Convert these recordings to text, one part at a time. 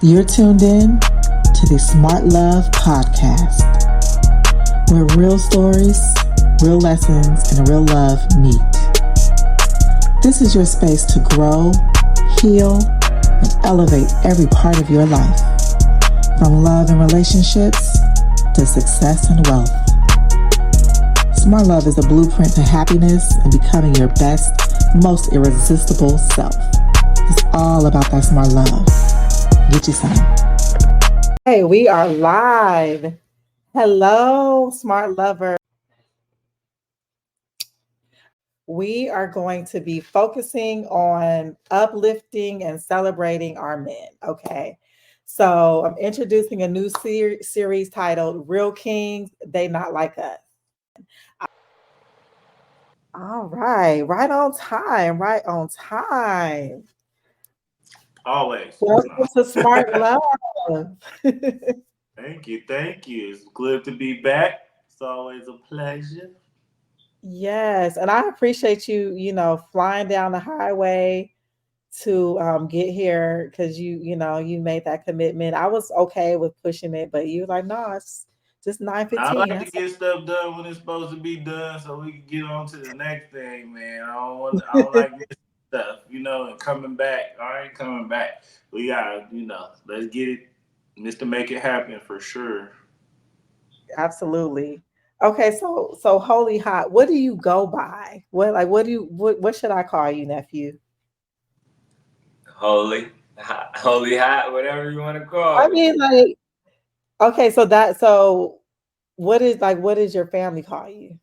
You're tuned in to the Smart Love Podcast, where real stories, real lessons, and real love meet. This is your space to grow, heal, and elevate every part of your life, from love and relationships to success and wealth. Smart Love is a blueprint to happiness and becoming your best, most irresistible self. It's all about that smart love. Get you some. Hey, we are live. Hello, smart lover. We are going to be focusing on uplifting and celebrating our men. Okay. So I'm introducing a new series titled Real Kings, They Not Like Us. All right. Right on time. Right on time. Always. Welcome to Smart Love. Thank you. It's good to be back. It's always a pleasure. Yes, and I appreciate you, flying down the highway to get here because you made that commitment. I was okay with pushing it, but you were like, no, it's just I 9:15. like to get stuff done when it's supposed to be done, so we can get on to the next thing, man. I don't like this stuff, and coming back. I ain't coming back. We got, let's get it, Mister Make It Happen for sure. Absolutely. Okay, so holy hot, what do you go by? What should I call you, nephew? Holy hot, whatever you want to call I me. mean, like, okay, so what is your family call you?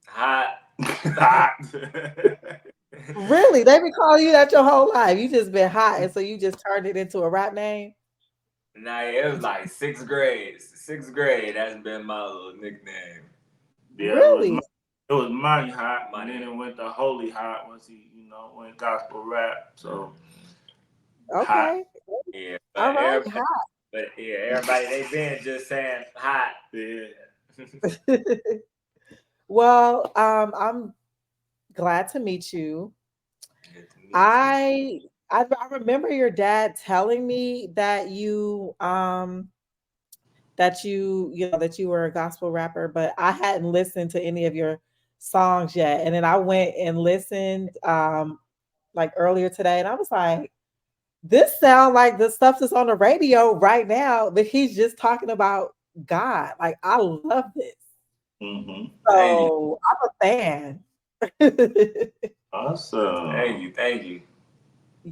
Hot. Hot. Really? They been calling you that your whole life. You just been hot, and so you just turned it into a rap name? Nah, it was like sixth grade. Sixth grade, that's been my little nickname. Yeah, Really? it was Money Hot, and then it went to Holy Hot once he, went gospel rap. So hot. Okay. Yeah, All but right. everybody they been just saying hot. Yeah. Hot. Well, I'm glad to meet you. Good to meet you. I remember your dad telling me that you were a gospel rapper, but I hadn't listened to any of your songs yet. And then I went and listened like earlier today, and I was like, this sound like the stuff that's on the radio right now, but he's just talking about God. Like, I love this. Mm-hmm. So I'm a fan. Awesome. Thank you.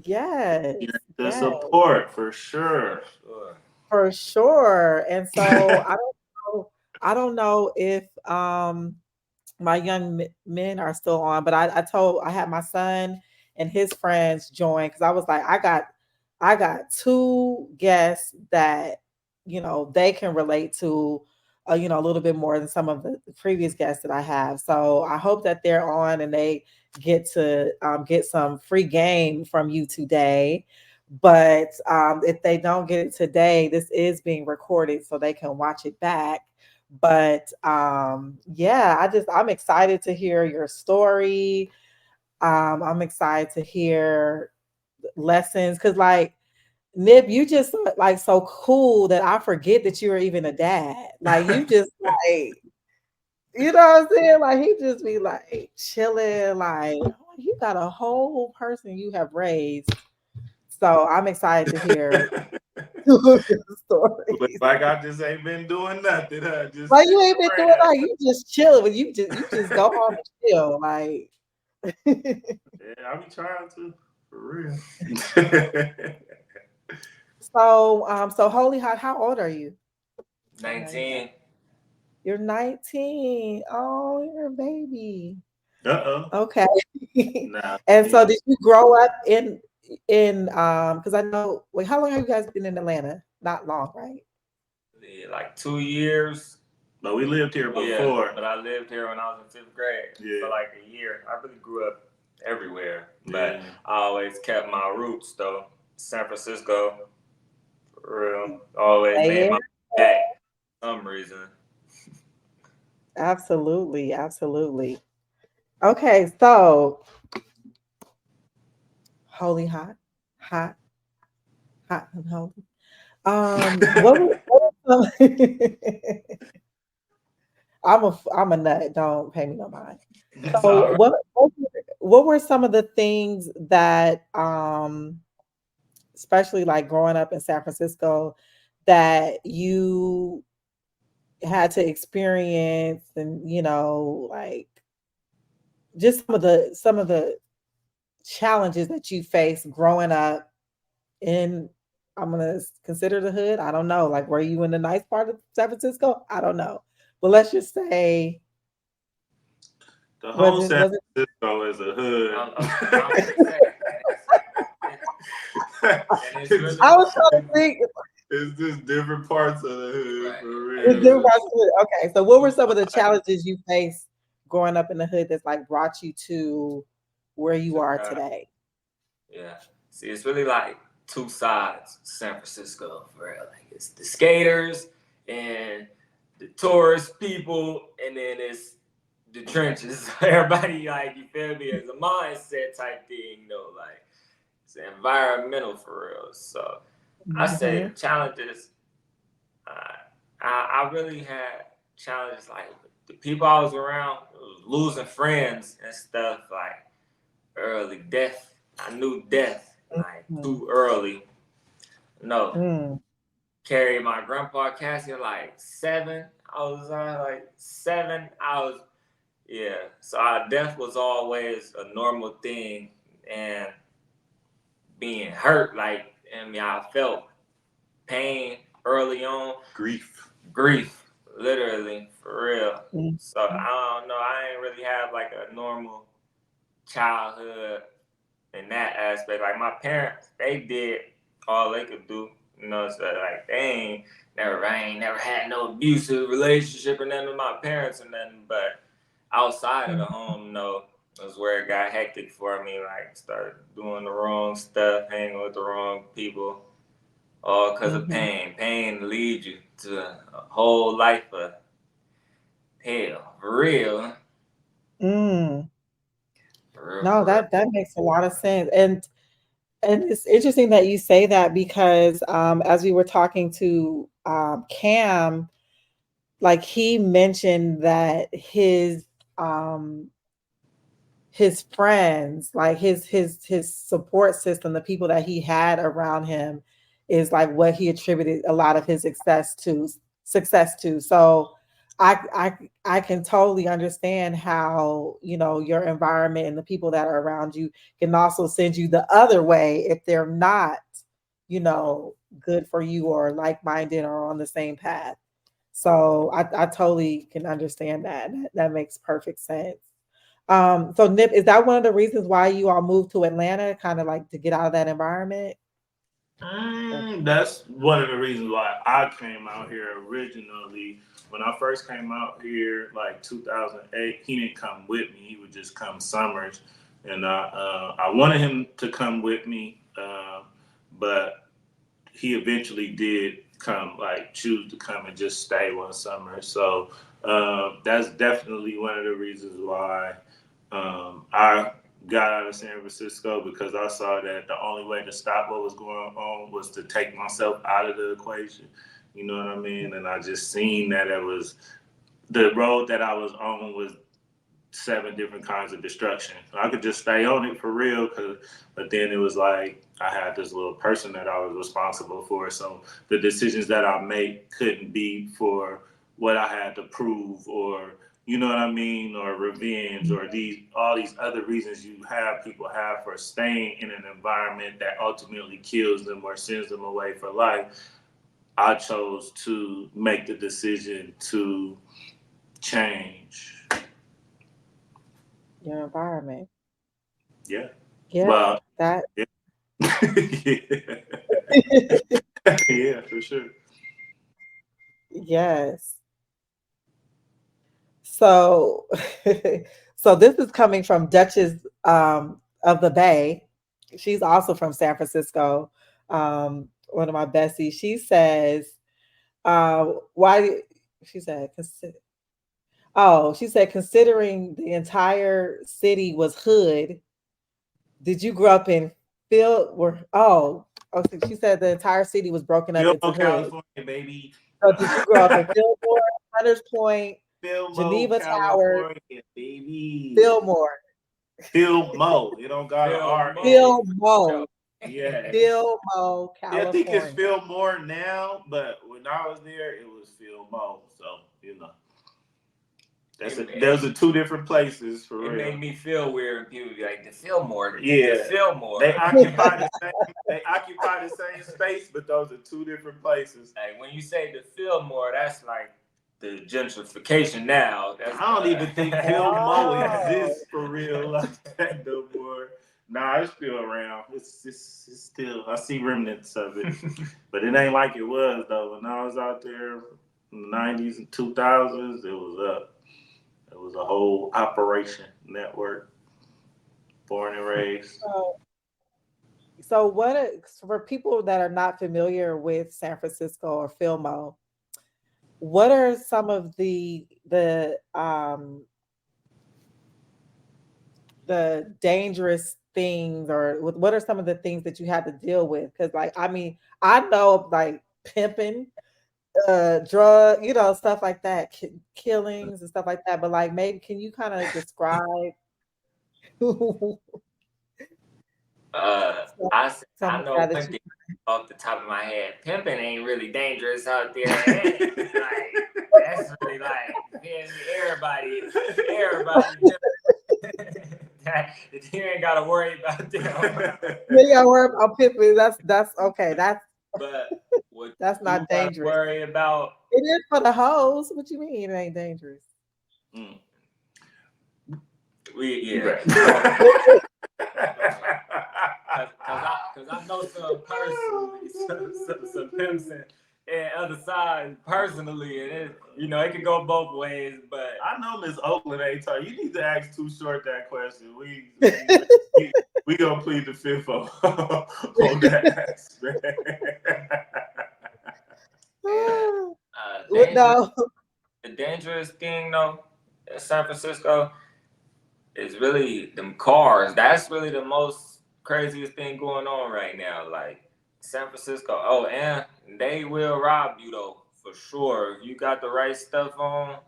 Yes, The yes, support for sure. Sure. for sure. And so I don't know if my young men are still on, but I had my son and his friends join because I was like, I got two guests that they can relate to, a little bit more than some of the previous guests that I have. So I hope that they're on and they get to get some free game from you today. But if they don't get it today, this is being recorded so they can watch it back. But yeah, I'm excited to hear your story. I'm excited to hear lessons because, like, Nib, you just like so cool that I forget that you're even a dad. Like, you just like, you know what I'm saying? Like, he just be like chilling, like, oh, you got a whole person you have raised. So I'm excited to hear the Look stories. like I just ain't been doing nothing, huh? Just Like, sitting you ain't been doing around. that. You just chilling, but you just go home and chill. Like, Yeah, I be trying to, for real. so Holy Hot, how old are you? I know you got 19. you're 19. Oh, you're a baby. Uh-oh. Okay. Nah. And so did you grow up in because I know, wait, how long have you guys been in Atlanta? Not long, right? Yeah, like 2 years. But we lived here before. Yeah, but I lived here when I was in fifth grade. Yeah. For like a year. I really grew up everywhere. But Yeah. I always kept my roots though. San Francisco. For real. Always Hey, made yeah. my back for some reason. Absolutely, absolutely. Okay, so Holy Hot, hot, hot and holy. What I'm a nut. Don't pay me no mind. It's So all right. what were some of the things that especially like growing up in San Francisco that you had to experience and like just some of the challenges that you faced growing up in, I'm gonna consider the hood. I don't know. Like, were you in the nice part of San Francisco? I don't know. But let's just say, The was whole it San was it Francisco is a hood. I was gonna say, and it's really I was it's, trying to think. it's just different parts of the hood right. for It's real. different parts of the hood. Okay, so what were some of the challenges you faced growing up in the hood that's like brought you to where you are Uh, today? yeah. See, it's really like two sides of San Francisco for real. Like it's the skaters and the tourist people, and then it's the trenches. Everybody like you feel me as a mindset type thing, like it's environmental for real. So I say Hmm. the challenges. Uh, I really had challenges like the people I was around losing friends and stuff like early death. I knew death like too early. No, Mm-hmm. carried my grandpa casket like 7. I was like 7. Yeah. So death was always a normal thing, and being hurt like I mean I felt pain early on, grief, literally for real. So I don't know. I ain't really have like a normal childhood in that aspect. Like my parents, they did all they could do. So like they I ain't never had no abusive relationship or nothing with my parents or nothing. But outside of the home, no, was where it got hectic for me. Like started doing the wrong stuff, hanging with the wrong people, all because of Mm-hmm. pain. Pain leads you to a whole life of hell, Mm. No, for real. that makes a lot of sense. And it's interesting that you say that because as we were talking to Cam, like he mentioned that um his friends, like his support system, the people that he had around him is like what he attributed a lot of his success to. So I can totally understand how, your environment and the people that are around you can also send you the other way if they're not, you know, good for you or like-minded or on the same path. So I totally can understand that. That makes perfect sense. So Nip, is that one of the reasons why you all moved to Atlanta, kind of like to get out of that environment? That's one of the reasons why I came out here originally. When I first came out here, like 2008, he didn't come with me. He would just come summers, and I wanted him to come with me, but he eventually did come, like choose to come and just stay one summer. So that's definitely one of the reasons why I got out of San Francisco, because I saw that the only way to stop what was going on was to take myself out of the equation. You know what I mean? And I just seen that it was the road that I was on was 7 different kinds of destruction. I could just stay on it for real, but then it was like I had this little person that I was responsible for. So the decisions that I make couldn't be for what I had to prove, or you know what I mean, or revenge, or these all these other reasons people have for staying in an environment that ultimately kills them or sends them away for life. I chose to make the decision to change. Your environment. Yeah. Yeah, Well, that. yeah. Yeah, for sure. Yes. So, so this is coming from Duchess of the Bay. She's also from San Francisco. One of my besties. She says, "Why?" She said, "Oh, she said considering the entire city was hood. Did you grow up in Phil? Where? Oh." Oh, so she said the entire city was broken up into Fillmore, hoods. California, baby. So did you grow up in Fillmore, Hunters Point, Fillmore, Geneva Towers, California, baby. Fillmore, Fillmore. It don't got an Film R in mode it. for Fillmore, Yeah. Fillmore, I think it's California? Fillmore now, but when I was there, it was Fillmore. So, those are two different places for it real. made me feel weird when people be like, the Fillmore, Yeah. the Fillmore. They occupy the same. They occupy the same space, but those are two different places. Like when you say the Fillmore, that's like the gentrification now. That's I don't even think Fillmore Oh, exists for real like that no more. Nah, it's still around. It's still. I see remnants of it, but it ain't like it was though. When I was out there in the '90s and 2000s, it was up. It was a whole operation network, born and raised. so so for people that are not familiar with San Francisco or Fillmore, what are some of the dangerous things, or what are some of the things that you had to deal with? Because like I mean, I know of, like pimping, drug, stuff like that, killings and stuff like that. But like maybe can you kind of describe some, I some know yeah, that you plenty off the top of my head. Pimping ain't really dangerous out there. Like that's really like man, everybody. You ain't gotta worry about them. you gotta worry about pimping. That's okay. But what That's you do not gotta dangerous. worry about, It is for the hoes. What you mean it ain't dangerous? Mm. yeah. Right. Cause I know some personally, some pimps and other sides personally, and it can go both ways. But I know Miss Oakland ain't talking. You need to ask Too Short that question. We gonna plead the fifth on that aspect. and dangerous, No. the dangerous thing though, in San Francisco is really them cars. That's really the most craziest thing going on right now. Like San Francisco. Oh, and they will rob you though, for sure. If you got the right stuff on,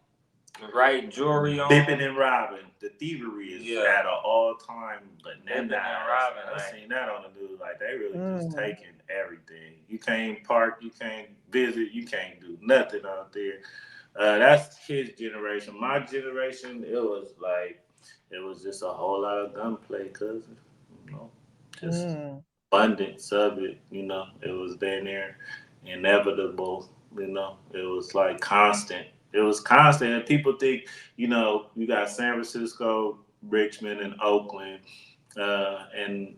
the right jewelry Bipping on. and robbing. The thievery is Yeah. at an all-time Bipping bananas. and robbing, I like seen that on the news. Like they really just Mm. taking everything. You can't park. You can't visit. You can't do nothing out there. That's his generation. My generation, it was just a whole lot of gunplay, cousin. You know, just Mm. abundance of it. It was there, inevitable. It was like constant. It was constant, and people think, you got San Francisco, Richmond, and Oakland, and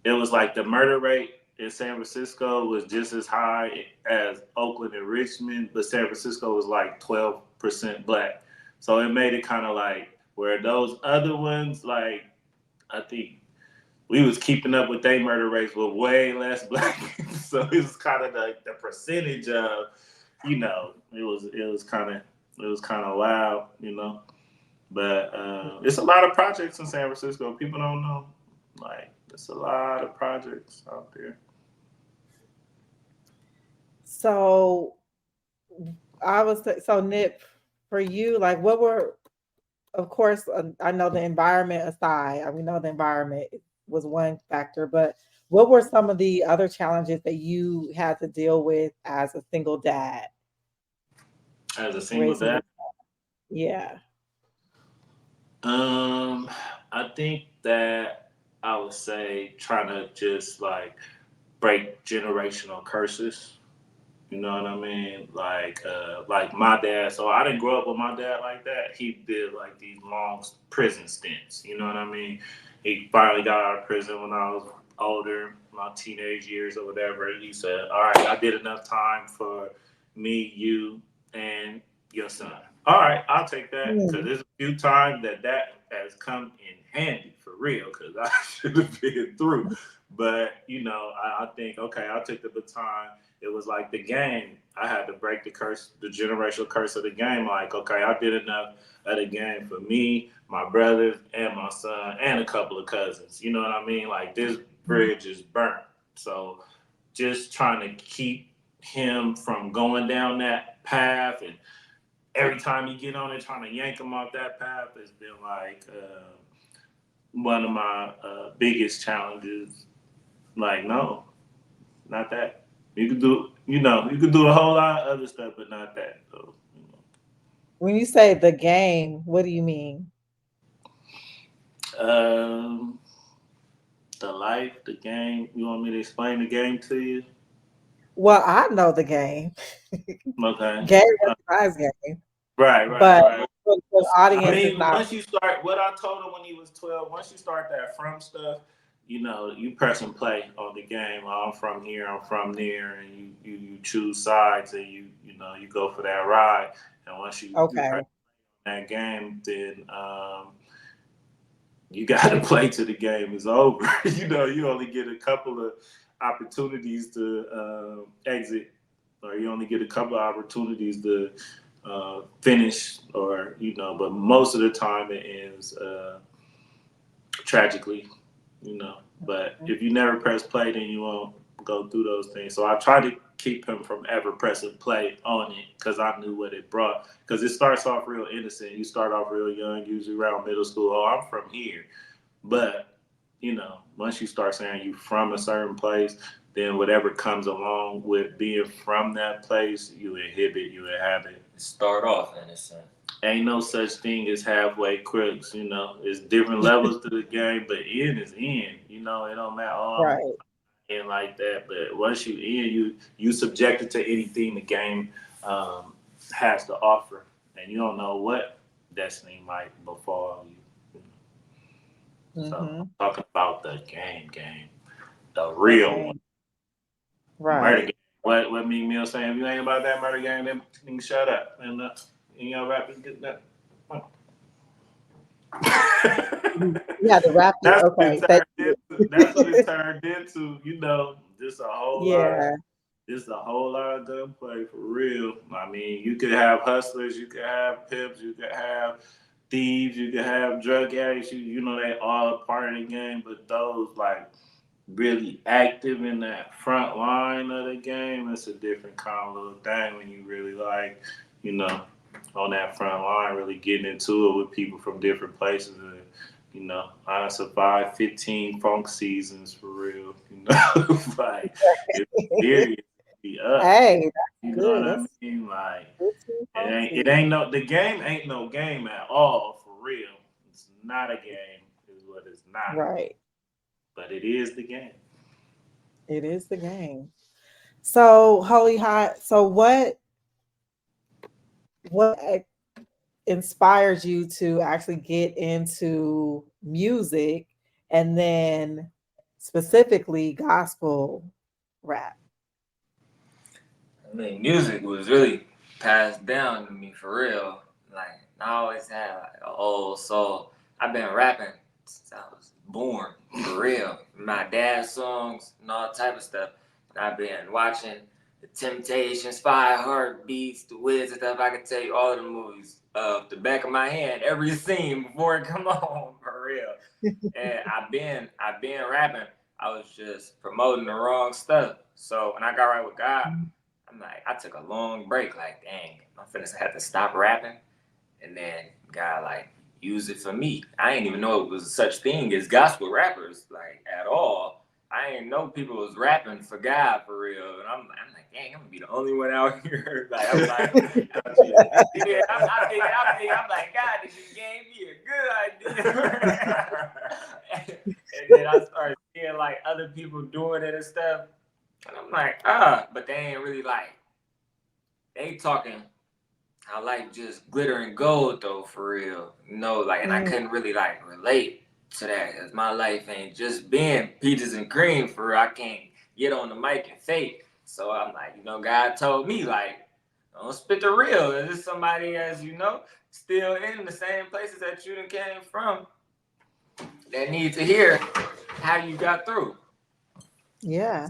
it was like the murder rate in San Francisco was just as high as Oakland and Richmond, but San Francisco was like 12% black. So it made it kind of like where those other ones, like I think we was keeping up with their murder rates with way less black people. So it was kind of the percentage of, it was kind of wild. But it's a lot of projects in San Francisco. People don't know. Like, there's a lot of projects out there. So so Nip, for you, like what were, of course, I know the environment aside, we know the environment was one factor, but what were some of the other challenges that you had to deal with as a single dad As a single raising dad, your, yeah. um, I think that I would say trying to just like break generational curses. You know what I mean? Like my dad. So I didn't grow up with my dad like that. He did like these long prison stints. You know what I mean? He finally got out of prison when I was older, my teenage years or whatever. He said, "All right, I did enough time for me, you, and your son. All right, I'll take that because Mm, there's a few times that has come in handy for real because I should have been through. But I think okay, I'll take the baton. It was like the game. I had to break the curse, the generational curse of the game. Like, okay, I did enough of the game for me, my brothers, and my son, and a couple of cousins. You know what I mean? Like, this bridge is burnt. So just trying to keep him from going down that path, and every time you get on it, trying to yank him off that path has been like one of my biggest challenges. Like, no, not that. You could do, you could do a whole lot of other stuff, but not that. So, When you say the game, what do you mean? um, the life, the game. You want me to explain the game to you? Well, I know the game. Okay. Game Uh, recognize game. right, right, But right. for the I audience is mean, not once you start, what I told him when he was 12, once you start that from stuff, you press and play on the game. Oh, I'm from here, I'm from there, and you choose sides, and you go for that ride. And once you press okay. that game, then you got to play till the game is over. You only get a couple of opportunities to exit, or you only get a couple of opportunities to finish, or but most of the time it ends tragically. you know. But if you never press play, then you won't go through those things. So I tried to keep him from ever pressing play on it because I knew what it brought. Because it starts off real innocent. You start off real young, usually around middle school. Oh, I'm from here. But, once you start saying you from a certain place, then whatever comes along with being from that place, you inhabit. Start off innocent. Ain't no such thing as halfway crooks. It's different levels to the game, but in is in. It don't matter. Oh, Right. I'm in like that, but once you in, you subjected to anything the game um, has to offer, and you don't know what destiny might befall you. So I'm Mm-hmm. talking about the game, the The real one, game. murder Right. game. What me Mill saying? If you ain't about that murder game, then you can shut up and rappers get that. You had to wrap it. That's what it Okay. Thank turned you. into. That's what it turned into. Just a whole lot of Yeah. gunplay for real. I mean, you could have hustlers, you could have pimps, you could have thieves, you could have drug addicts. They all a part of the game, but those like really active in that front line of the game, it's a different kind of little thing when you really like, you know, on that front line, really getting into it with people from different places. And, I survived 15 funk seasons for real. Like, it's serious. Be up. Hey, You that's know what good. I That's mean? Like, 15 it policies. ain't the game ain't no game at all for real. It's not a game, is what it's not. Right. But it is the game. It is the game. So, Holy Hot, so what inspired you to actually get into music and then specifically gospel rap? I mean, music was really passed down to me for real. Like, I always had like an old soul. I've been rapping since I was born, for real. My dad's songs and all type of stuff. And I've been watching The Temptations, Five Heartbeats, The Wiz and stuff. I can tell you all of the movies off the back of my hand, every scene before it come on, for real. And I've been rapping. I was just promoting the wrong stuff. So when I got right with God, I'm like, I took a long break. Like, dang, I'm finna have to stop rapping, and then God like use it for me. I didn't even know it was such thing as gospel rappers, like at all. I didn't know people was rapping for God for real, and I'm like, dang, I'm gonna be the only one out here. Like, I'm like, yeah, I'm like, God, this just gave me a good idea. And then I started seeing like other people doing it and stuff. And I'm like, but they ain't really like, they talking how life just glitter and gold though, for real. Like, and I Mm, couldn't really like relate to that because my life ain't just been peaches and cream for real. I can't get on the mic and fake. So I'm like, God told me, like, don't spit the real. This is somebody as still in the same places that you done came from that need to hear how you got through. yeah.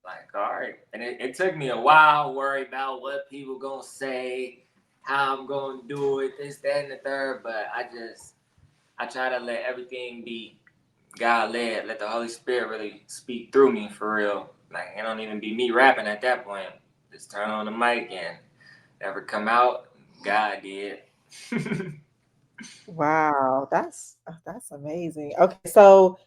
Like, all right. And it took me a while worry about what people gonna say, how I'm gonna do it, this, that, and the third. But I try to let everything be God led, let the Holy Spirit really speak through me for real. Like, it don't even be me rapping at that point. Just turn on the mic and ever come out, God did. Wow, that's amazing. Okay, so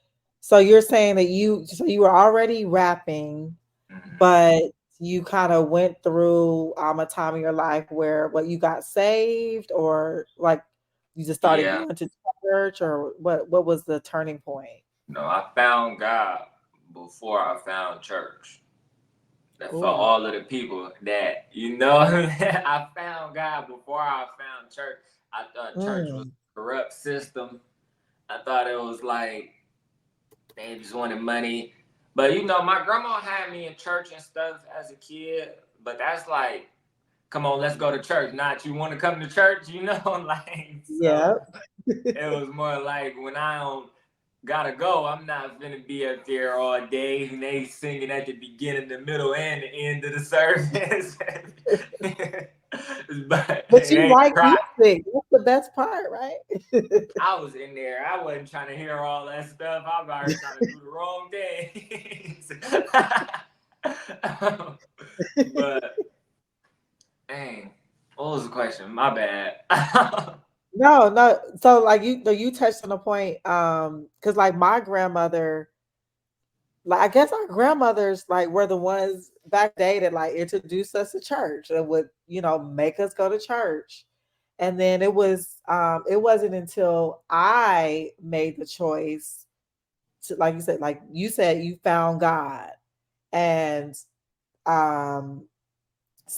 you're saying that you were already rapping, Mhm. but you kind of went through a time in your life where what you got saved, or like you just started Yeah. going to church, or what was the turning point? No, I found God before I found church. That for Oh. all of the people that, I found God before I found church. I thought church was Mm, a corrupt system. I thought it was like they just wanted money. But my grandma had me in church and stuff as a kid. But that's like, come on, let's go to church. Not you want to come to church, like so. yeah. It was more like when I don't gotta go, I'm not gonna be up there all day and they singing at the beginning, the middle, and the end of the service. But But it you ain't like right. music. That's the best part, right? I was in there. I wasn't trying to hear all that stuff. I was out here trying to do the wrong things. But dang, what was the question? My bad. No, no. So like you touched on a point, because like my grandmother, like I guess our grandmothers like were the ones back day that like introduced us to church and would, make us go to church. And then it wasn't until I made the choice to, like you said, you found God. And um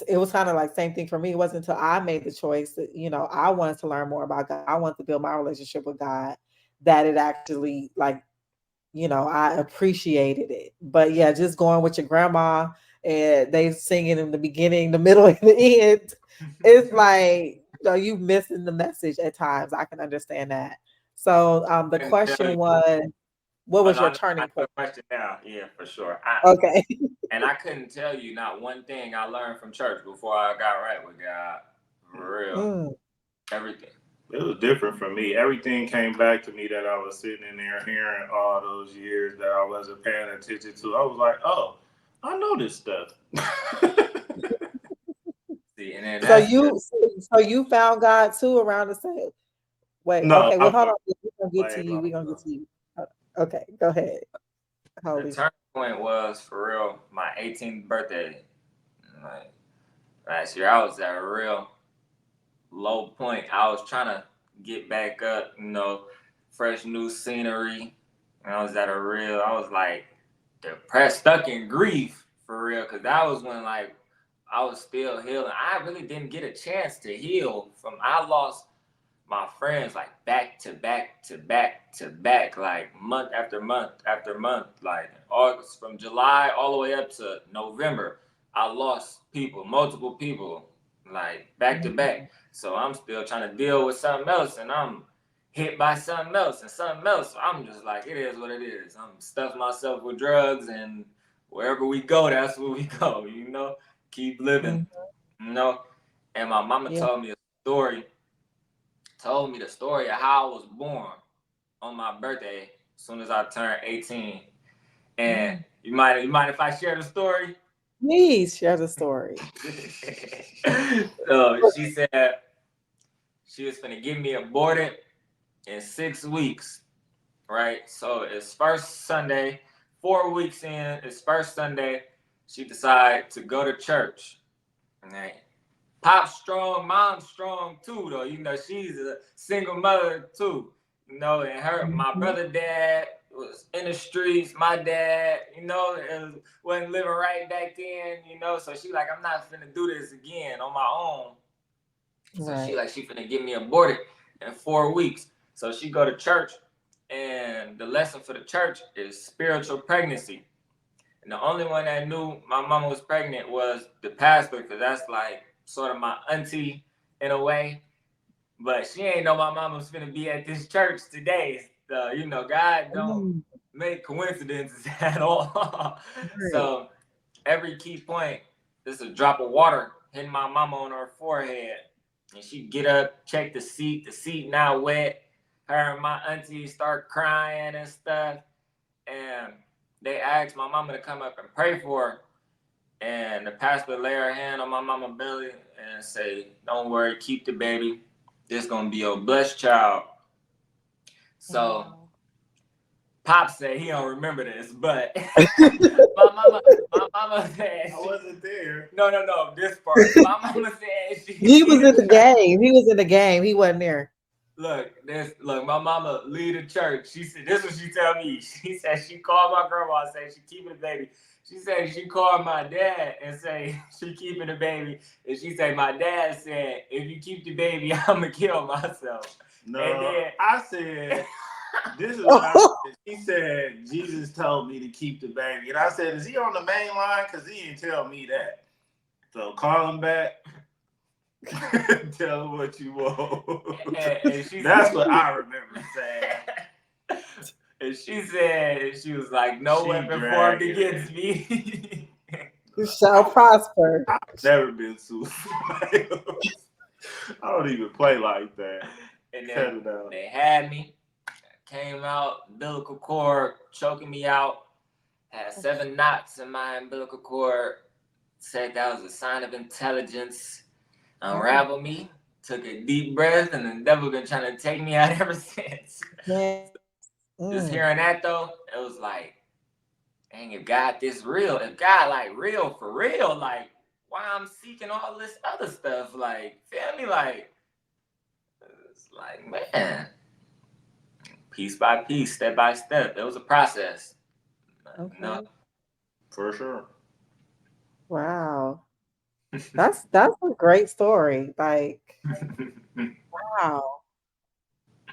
it was kind of like same thing for me. It wasn't until I made the choice that, I wanted to learn more about God. I wanted to build my relationship with God, that it actually like, I appreciated it. But yeah, just going with your grandma and they singing in the beginning, the middle, and the end, it's like, you missing the message at times. I can understand that. So the Couldn't tell question you. was, what Oh was no, your I turning know point? the question now. Yeah, for sure. Okay. And I couldn't tell you not one thing I learned from church before I got right with God. For real. Mm, Everything. It was different for me. Everything came back to me that I was sitting in there hearing all those years that I wasn't paying attention to. I was like, oh, I know this stuff. See, and then so that's the you so you found God too around the same. Wait, No, okay. I Well, hold found on. We're gonna get to way you. long We're gonna get ago. to you. Okay, go ahead. the Holy. turning point was for real my 18th birthday. Like last year, I was at a real low point. I was trying to get back up, fresh new scenery. And I was like depressed, stuck in grief for real, because that was when like I was still healing. I really didn't get a chance to heal I lost my friends like back to back to back to back, like month after month after month, like August from July all the way up to November. I lost people, multiple people, like back to back. So I'm still trying to deal with something else, and I'm hit by something else and something else. So I'm just like, it is what it is. I'm stuffing myself with drugs, and wherever we go, that's where we go. Keep living, Mhm. you know. And my mama Yeah. told me the story of how I was born on my birthday as soon as I turned 18. And Mm. you mind if I share the story? Please share the story. So she said she was gonna get me aborted in 6 weeks, right? So it's first Sunday, 4 weeks in, it's first Sunday. She decided to go to church. Right? Pop strong, mom strong too, though. She's a single mother too. And my Mhm. brother dad was in the streets. My dad, wasn't living right back then. So she like, I'm not finna do this again on my own. So Right. she finna get me aborted in 4 weeks. So she go to church, and the lesson for the church is spiritual pregnancy. And the only one that knew my mama was pregnant was the pastor, because that's like sort of my auntie in a way. But she ain't know my mama was finna be at this church today. God don't Mm, make coincidences at all. right. So every key point, there's a drop of water hitting my mama on her forehead. And she get up, check the seat not wet. Her and my auntie start crying and stuff. And they asked my mama to come up and pray for her. And the pastor lay her hand on my mama's belly and say, "Don't worry, keep the baby. This gonna be your blessed child." So Wow. Pop said he don't remember this, but my mama said I wasn't there. no, this part. My mama said He she was in was the like, game. He was in the game. He wasn't there. look, my mama lead a church. She said this is what she tell me. She said she called my grandma and say she keeping the baby. She said she called my dad and say she keeping the baby. And she said my dad said, if you keep the baby, I'ma kill myself. No, And then I said, this is what I said. She said, Jesus told me to keep the baby. And I said, is he on the main line? Because he didn't tell me that. So call him back. Tell him what you want. and That's what I remember saying. and she said she was like, no She weapon formed dragging against it. me. You shall prosper. I've never been suicidal. I don't even play like that. And Cut then it out. they had me, came out, umbilical cord choking me out, had 7 knots in my umbilical cord, said that was a sign of intelligence, unraveled me, took a deep breath, and the devil been trying to take me out ever since. Yes. Just hearing that though, it was like, dang, if God this real, if God like real for real, like why I'm seeking all this other stuff, like feel me, like it's like man, piece by piece, step by step. It was a process. Okay. No. For sure. Wow. That's a great story. Like, wow.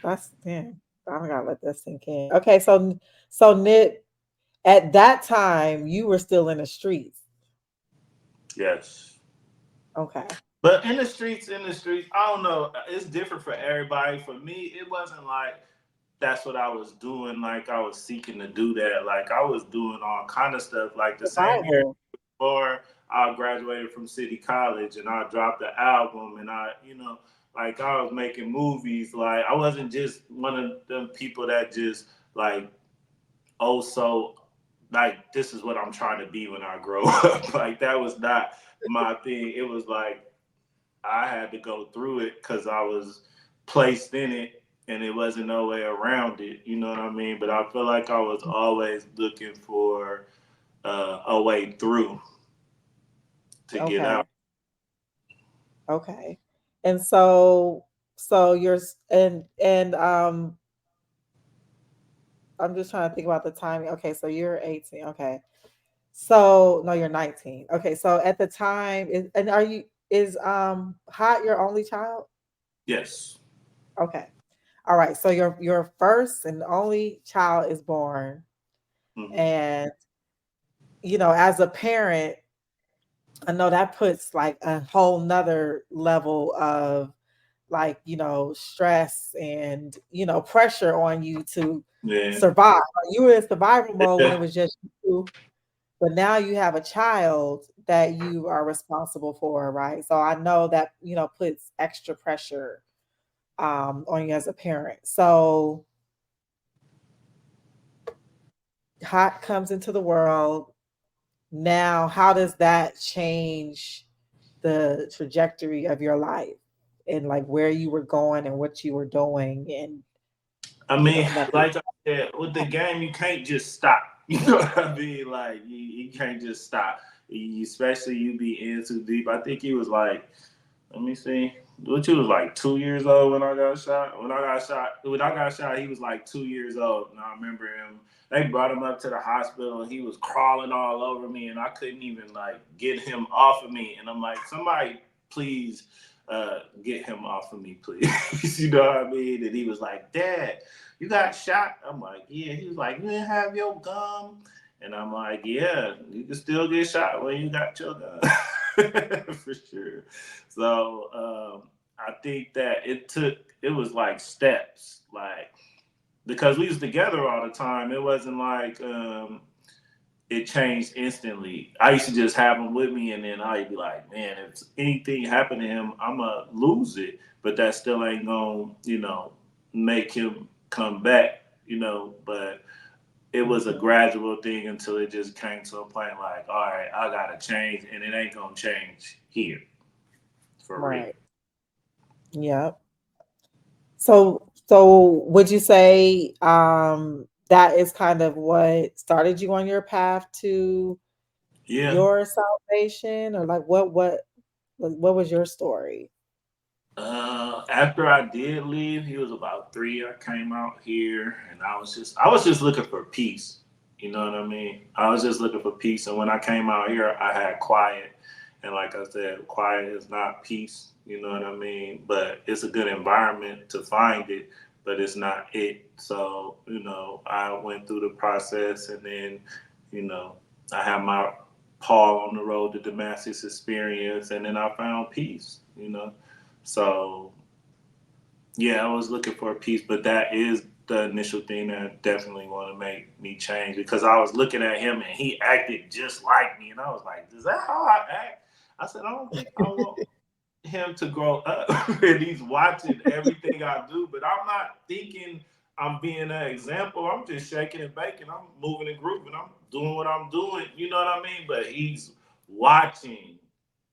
That's yeah. I gotta let that sink in. Okay, so Nit, at that time you were still in the streets. Yes. Okay. But in the streets, I don't know. It's different for everybody. For me, it wasn't like that's what I was doing. Like I was seeking to do that. Like I was doing all kind of stuff. Like the same year Survival. before I graduated from City College, and I dropped the album, and like I was making movies. Like I wasn't just one of them people that just like, oh, so like this is what I'm trying to be when I grow up. Like that was not my thing. It was like I had to go through it because I was placed in it and it wasn't no way around it. You know what I mean? But I feel like I was always looking for a way through to get Okay. out. Okay. And so I'm just trying to think about the timing. Okay, so you're 18. Okay. So no, you're 19. Okay, so at the time and are you is Hot your only child? Yes. Okay. All right. So your first and only child is born. Hmm. And as a parent, I know that puts like a whole nother level of like, stress and, pressure on you to Yeah. survive. Like, you were in survival mode when it Yeah. was just you, but now you have a child that you are responsible for, right? So I know that, puts extra pressure on you as a parent. So Hot comes into the world. Now, how does that change the trajectory of your life and like where you were going and what you were doing and I mean, nothing. like I said, with the game, you can't just stop. You know what I mean? Like you can't just stop. Especially you be in too deep. I think he was like, let me see. What you was like 2 years old when I got shot. When I got shot, he was like 2 years old. And I remember him. They brought him up to the hospital, and he was crawling all over me, and I couldn't even like get him off of me. And I'm like, somebody, please, get him off of me, please. You know what I mean? And he was like, Dad, you got shot? I'm like, yeah. He was like, you didn't have your gun? And I'm like, yeah, you can still get shot when you got your gun. For sure. So I think that it was like steps, like because we was together all the time. It wasn't like it changed instantly. I used to just have him with me, and then I'd be like, man, if anything happened to him, I'ma lose it. But that still ain't gonna, make him come back, But it was a Mhm. gradual thing until it just came to a point like, all right, I gotta change, and it ain't gonna change here for real. Right. Yeah. So would you say that is kind of what started you on your path to Yeah. your salvation, or like what was your story? After I did leave, he was about three. I came out here, and I was just looking for peace. You know what I mean? I was just looking for peace, and when I came out here, I had quiet, and like I said, quiet is not peace. You know what I mean? But it's a good environment to find it, but it's not it. So I went through the process, and then you know, I had my Paul on the road to Damascus experience, and then I found peace. So yeah, I was looking for a piece, but that is the initial thing that definitely want to make me change because I was looking at him and he acted just like me, and I was like, "Is that how I act?" I said, "I don't think I want him to grow up and he's watching everything I do, but I'm not thinking I'm being an example. I'm just shaking and baking. I'm moving and grooving. I'm doing what I'm doing. You know what I mean? But he's watching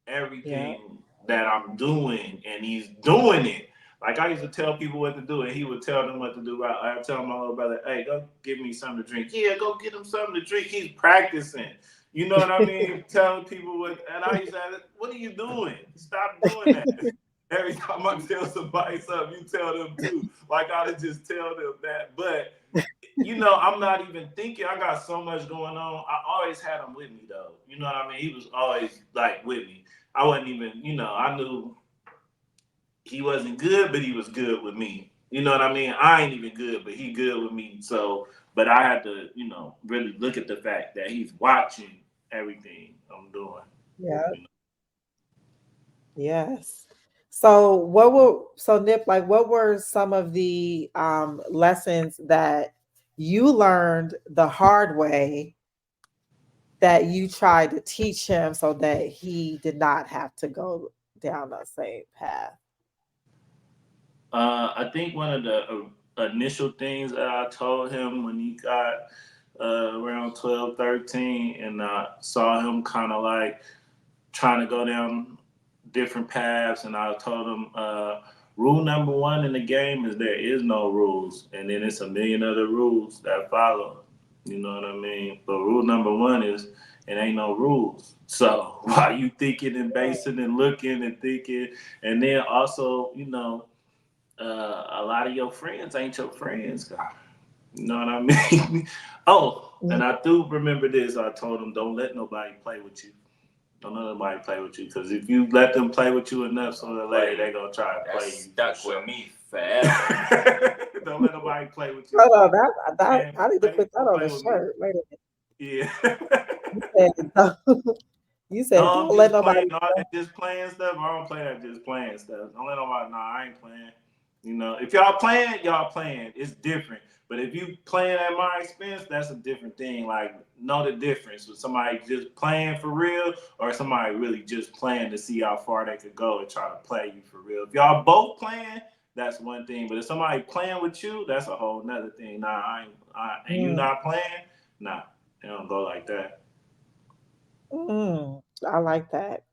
Yeah. everything that I'm doing and he's doing it. Like I used to tell people what to do and he would tell them what to do. I would tell my little brother, hey, go give me something to drink. Yeah, go get him something to drink. He's practicing. You know what I mean? Telling people what, and I used to ask, what are you doing? Stop doing that. Every time I tell somebody something, you tell them too. Like I would just tell them that. But I'm not even thinking. I got so much going on. I always had him with me though. You know what I mean? He was always like with me. I wasn't even, I knew he wasn't good, but he was good with me. You know what I mean? I ain't even good, but he good with me. So, but I had to, really look at the fact that he's watching everything I'm doing. Yeah. You Yes. So Nip, like what were some of the lessons that you learned the hard way that you tried to teach him so that he did not have to go down the same path? I think one of the initial things that I told him when he got around 12, 13, and I saw him kind of like trying to go down different paths, and I told him rule number one in the game is there is no rules, and then it's a million other rules that follow. You know what I mean? But rule number one is it ain't no rules. So while you thinking and basing and looking and thinking, and then also, a lot of your friends ain't your friends, God. You know what I mean? Oh, and I do remember this. I told them, don't let nobody play with you. Don't let nobody play with you because if you let them play with you enough, sooner or later they're gonna try to That's play you for stuck with sure. me forever. Don't let nobody play with you. Hold on, that And I need to play, put that on play a with me. shirt. Wait a minute. Yeah. You said you No, said I'm don't let just playing. nobody. No, just playing stuff. I don't play that just playing stuff. Don't let nobody. No, I ain't playing. If y'all playing, y'all playing. It's different. But if you playing at my expense, that's a different thing. Like, know the difference with somebody just playing for real or somebody really just playing to see how far they could go and try to play you for real. If y'all both playing, that's one thing. But if somebody playing with you, that's a whole nother thing. Nah, and you Mm, not playing, nah, it don't go like that. I like that.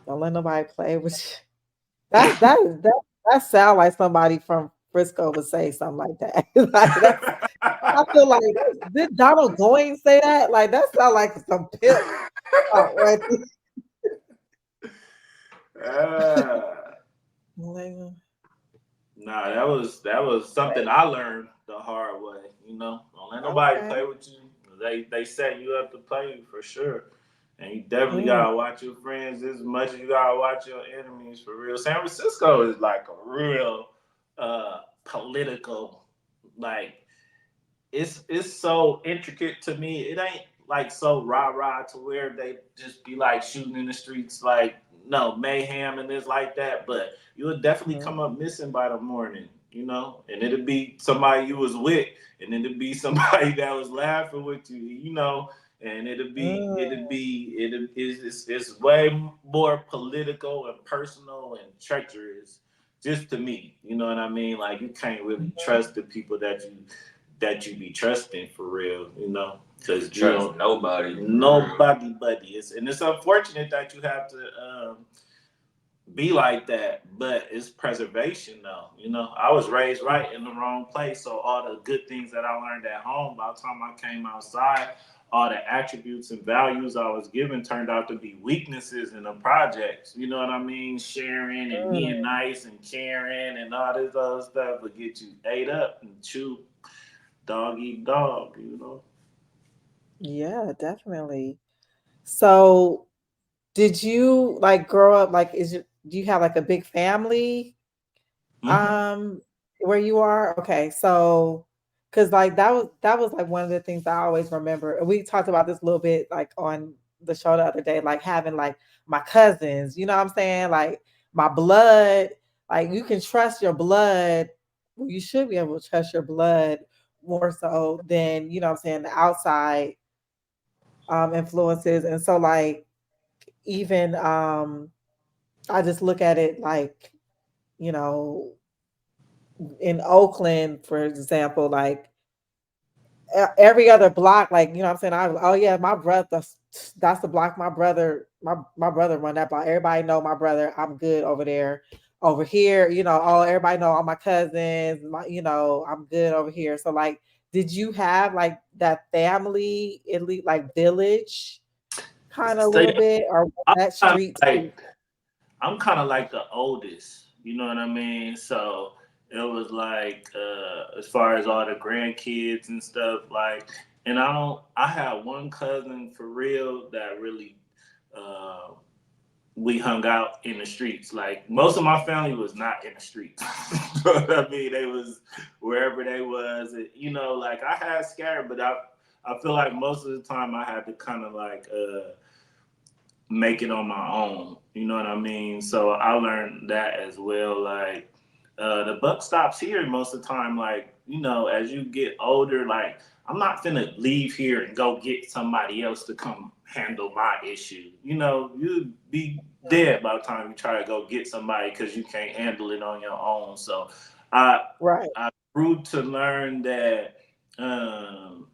Don't let nobody play with you. That sound like somebody from Frisco would say something like that. Like that's I feel like did Donald Going say that? Like that sound like some pimp talk right there. Ah. Like, Nah, that was something I learned the hard way. Don't let nobody okay. play with you. They set you up to play you for sure, and you definitely Mm, gotta watch your friends as much as you gotta watch your enemies for real. San Francisco is like a real political, like it's so intricate to me. It ain't like so rah rah to where they just be like shooting in the streets like no mayhem and it's like that. But you would definitely mm, come up missing by the morning, and it'd be somebody you was with, and it'd be somebody that was laughing with you, and mm, it's way more political and personal and treacherous just to me. You know what I mean? Like you can't really trust the people that you that you be trusting for real, you know, You because you trust don't nobody for real. nobody, buddy. It's unfortunate that you have to be like that, but it's preservation though. You know, I was raised right in the wrong place, so all the good things that I learned at home, by the time I came outside, all the attributes and values I was given turned out to be weaknesses in the projects. You know what I mean? Sharing and Mm, being nice and caring and all this other stuff will get you ate up and chew dog eat dog. You know. yeah, definitely. So, did you like grow up like do you have like a big family Hmm. um where you are? Okay. So, cuz like that was like one of the things I always remember. And we talked about this a little bit like on the show the other day, like having like my cousins, you know what I'm saying? Like my blood, like you can trust your blood. Well, you should be able to trust your blood more so than, you know what I'm saying, the outside influences. And so like even I just look at it like, you know, in Oakland, for example, like every other block, like, you know what I'm saying? Oh yeah, my brother, that's the block my brother run that block. Everybody know my brother. I'm good over there. Over here, you know, oh, everybody know all my cousins, you know, I'm good over here. So like, did you have like that family elite like village kind of a So little yeah, bit, or I'm that kind of street too? like I'm kind of like the oldest, you know what I mean? So it was like, as far as all the grandkids and stuff, like, and I had one cousin for real that really, uh, we hung out in the streets. Like, most of my family was not in the streets. You know what I mean? They was wherever they was, you know, like I had scattered, but I feel like most of the time I had to kind of like, make it on my own. You know what I mean? So I learned that as well. Like the buck stops here most of the time. Like, you know, as you get older, like I'm not finna leave here and go get somebody else to come handle my issue. You know, you'd be dead by the time you try to go get somebody because you can't handle it on your own. So I Right. I grew to learn that um,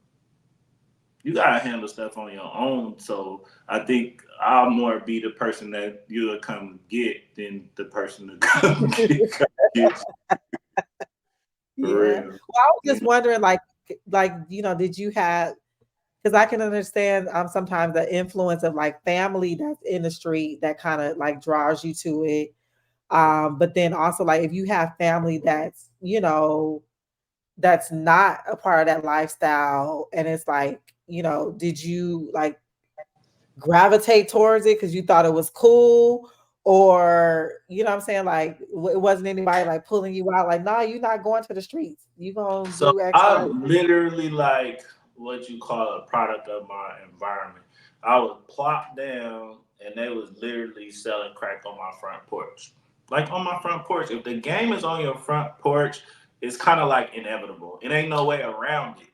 you gotta handle stuff on your own. So I think I'll more be the person that you'll come get than the person to come get for Yeah. real. Well, I was You just know? wondering, like you know, did you have? Because I can understand sometimes the influence of like family that's in the street that kind of like draws you to it. But then also like if you have family that's, you know, that's not a part of that lifestyle, and it's like, you know, did you like gravitate towards it because you thought it was cool? Or, you know what I'm saying? Like, it wasn't anybody like pulling you out, like, nah, you're not going to the streets. You gonna So do X, Y, I'm literally like what you call a product of my environment. I was plopped down and they was literally selling crack on my front porch. Like on my front porch. If the game is on your front porch, it's kind of like inevitable. It ain't no way around it.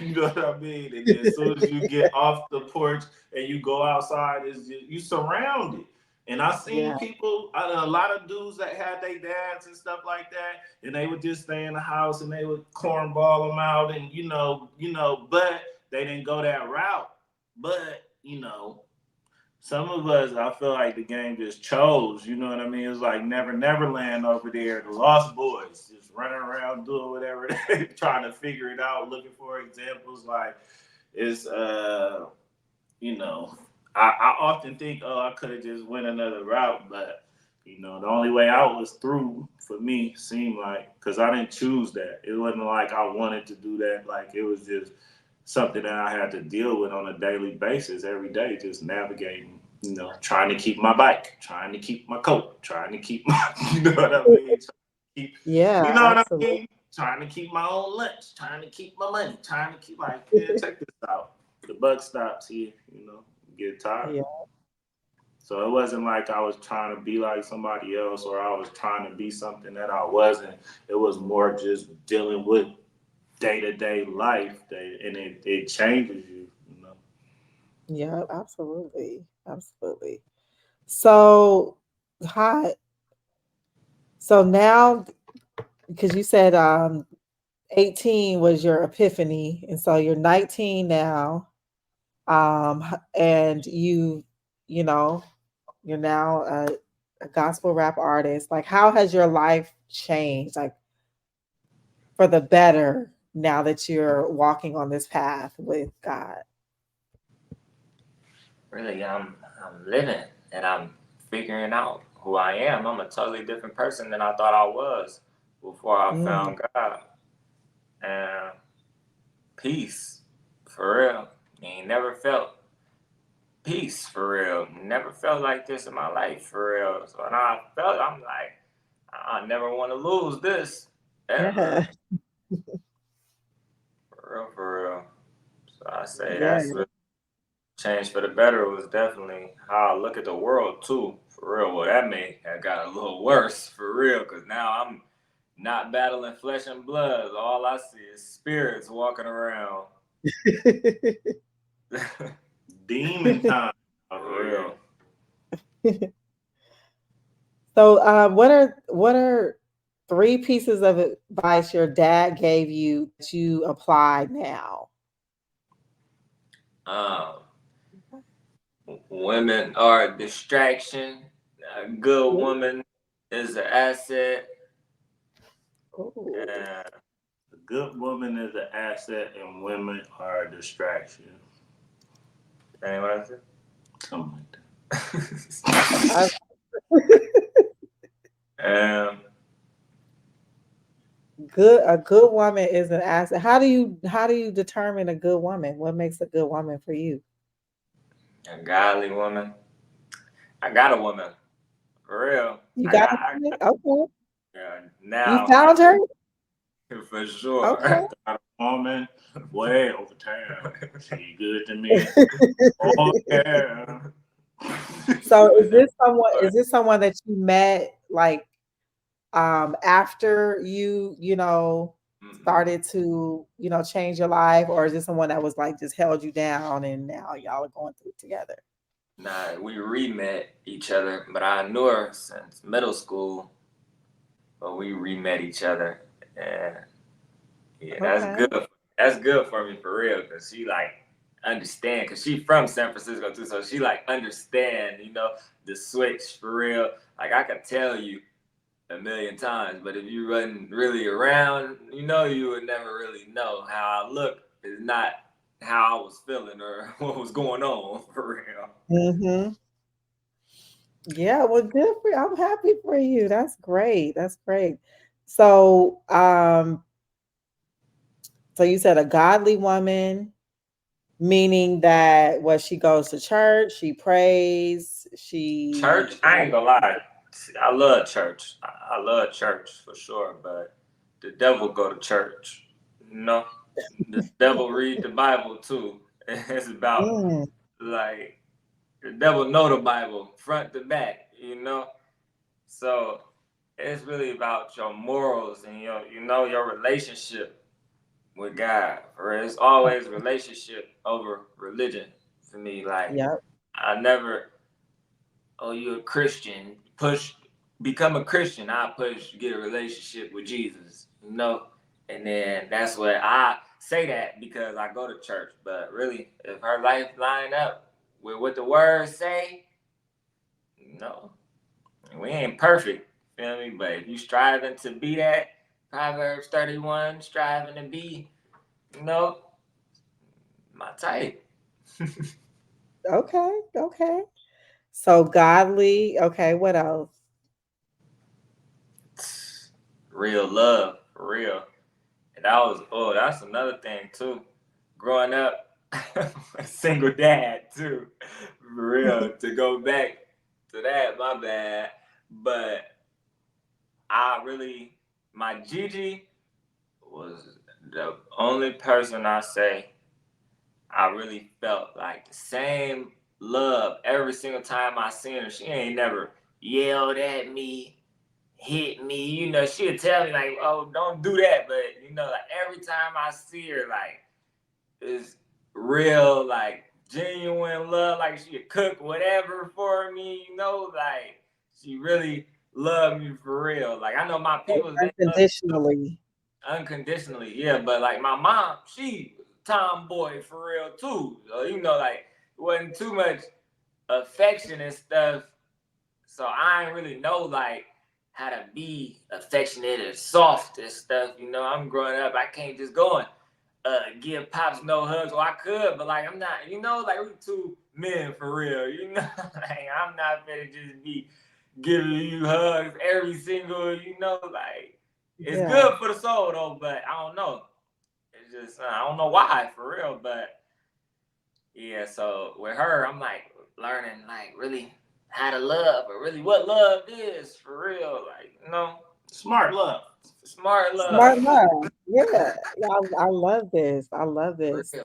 You know what I mean? And then as soon as you get off the porch and you go outside, you surrounded. And I yeah, seen people, a lot of dudes that had their dads and stuff like that, and they would just stay in the house and they would cornball them out, and but they didn't go that route. But some of us, I feel like the game just chose. You know what I mean? It's like Never Land over there, the Lost Boys, just running around doing whatever they trying to figure it out, looking for examples. Like it's you know, I often think, oh, I could have just went another route, but the only way out was through for me. Seemed like because I didn't choose that. It wasn't like I wanted to do that. Like it was just something that I had to deal with on a daily basis, every day, just navigating. Trying to keep my bike, trying to keep my coat, trying to keep my, you know what I mean? Trying to keep, yeah, you know what I absolutely. mean? Trying to keep my own lunch, trying to keep my money, trying to keep like, man, check this out. The buck stops here, get tired. Yeah, So it wasn't like I was trying to be like somebody else or I was trying to be something that I wasn't. It was more just dealing with day to day life, and it changes you. yeah, absolutely, absolutely. So, hi. So now, because you said 18 was your epiphany, and so you're 19 now. And you know, you're now a gospel rap artist. Like, how has your life changed, like for the better, now that you're walking on this path with God? Really, I'm living and I'm figuring out who I am. I'm a totally different person than I thought I was before I Mm. found God. And peace, for real. Ain't never felt peace for real. Never felt like this in my life for real. So when I felt, I'm like, I never want to lose this ever. Yeah. For real, for real. So I say Yeah. that's what changed for the better was definitely how I look at the world too. For real. Well, that may have got a little worse for real, because now I'm not battling flesh and blood. All I see is spirits walking around. Demon time. For real. So, what are three pieces of advice your dad gave you that you apply now? Um, Women are a distraction. A good woman is an asset. Oh, And A good woman is an asset, and women are a distraction. that ain't what I said. Something like I, um, a good woman is an asset. How do you determine a good woman? What makes a good woman for you? a godly woman. I got a woman. For real. You got a woman? Okay. Yeah, You now I found her? for sure. Okay. that. A woman way over time. She good to me. Oh yeah. She So was is in this someone my is this someone that you met like after you mm-mm. started to change your life, or is this someone that was like just held you down and now y'all are going through it together? Nah, we re-met each other, but I knew her since middle school. But we re-met each other, and yeah, that's Okay. good. That's good for me for real, cause she like understand, cause she from San Francisco too, so she like understand, the switch for real. Like I could tell you a million times, but if you wasn't really around, you would never really know how I look is not how I was feeling or what was going on for real. Hmm. Yeah, well, good for you. I'm happy for you. That's great. That's great. So, so you said a godly woman, meaning that what, she goes to church, she prays, Church, she I like. ain't gonna lie. I love church. I love church for sure, but the devil go to church. You know, the devil read the Bible too. It's about Mm, like the devil know the Bible front to back. So it's really about your morals and your relationship with God. Or it's always relationship over religion for me. Like yep. I never oh, you're a Christian, become a Christian. I push, get a relationship with Jesus. And then that's what I say that because I go to church. But really, if her life line up with what the words say, no, we ain't perfect. Feel me? But if you striving to be that, Proverbs 31, striving to be, you know, my type. Okay. Okay. So godly. Okay. What else? Real love, for real. And that's another thing too. Growing up, a single dad too. For real. To go back to that, my bad. But I really, my Gigi was the only person I say I really felt like the same love every single time I seen her. She ain't never yelled at me, hit me. She'll tell me like, "Oh, don't do that." But like every time I see her, like it's real, like genuine love. Like she'd cook whatever for me. Like she really loved me for real. Like I know my Like peoples, they love. unconditionally. unconditionally, yeah. But like my mom, she tomboy for real too. So, like it wasn't too much affection and stuff. So I ain't really know like how to be affectionate and soft and stuff. I'm growing up. I can't just go and give pops no hugs. Or I could, but like I'm not. Like we two men for real. Like I'm not gonna just be giving you hugs every single. Like it's Yeah. good for the soul though. But I don't know. It's just I don't know why for real. But yeah, so with her, I'm like learning like really how to love, or really what love is for real. Like Smart love. smart Smart love love. Yeah. Yeah, I love this. I love for this. real.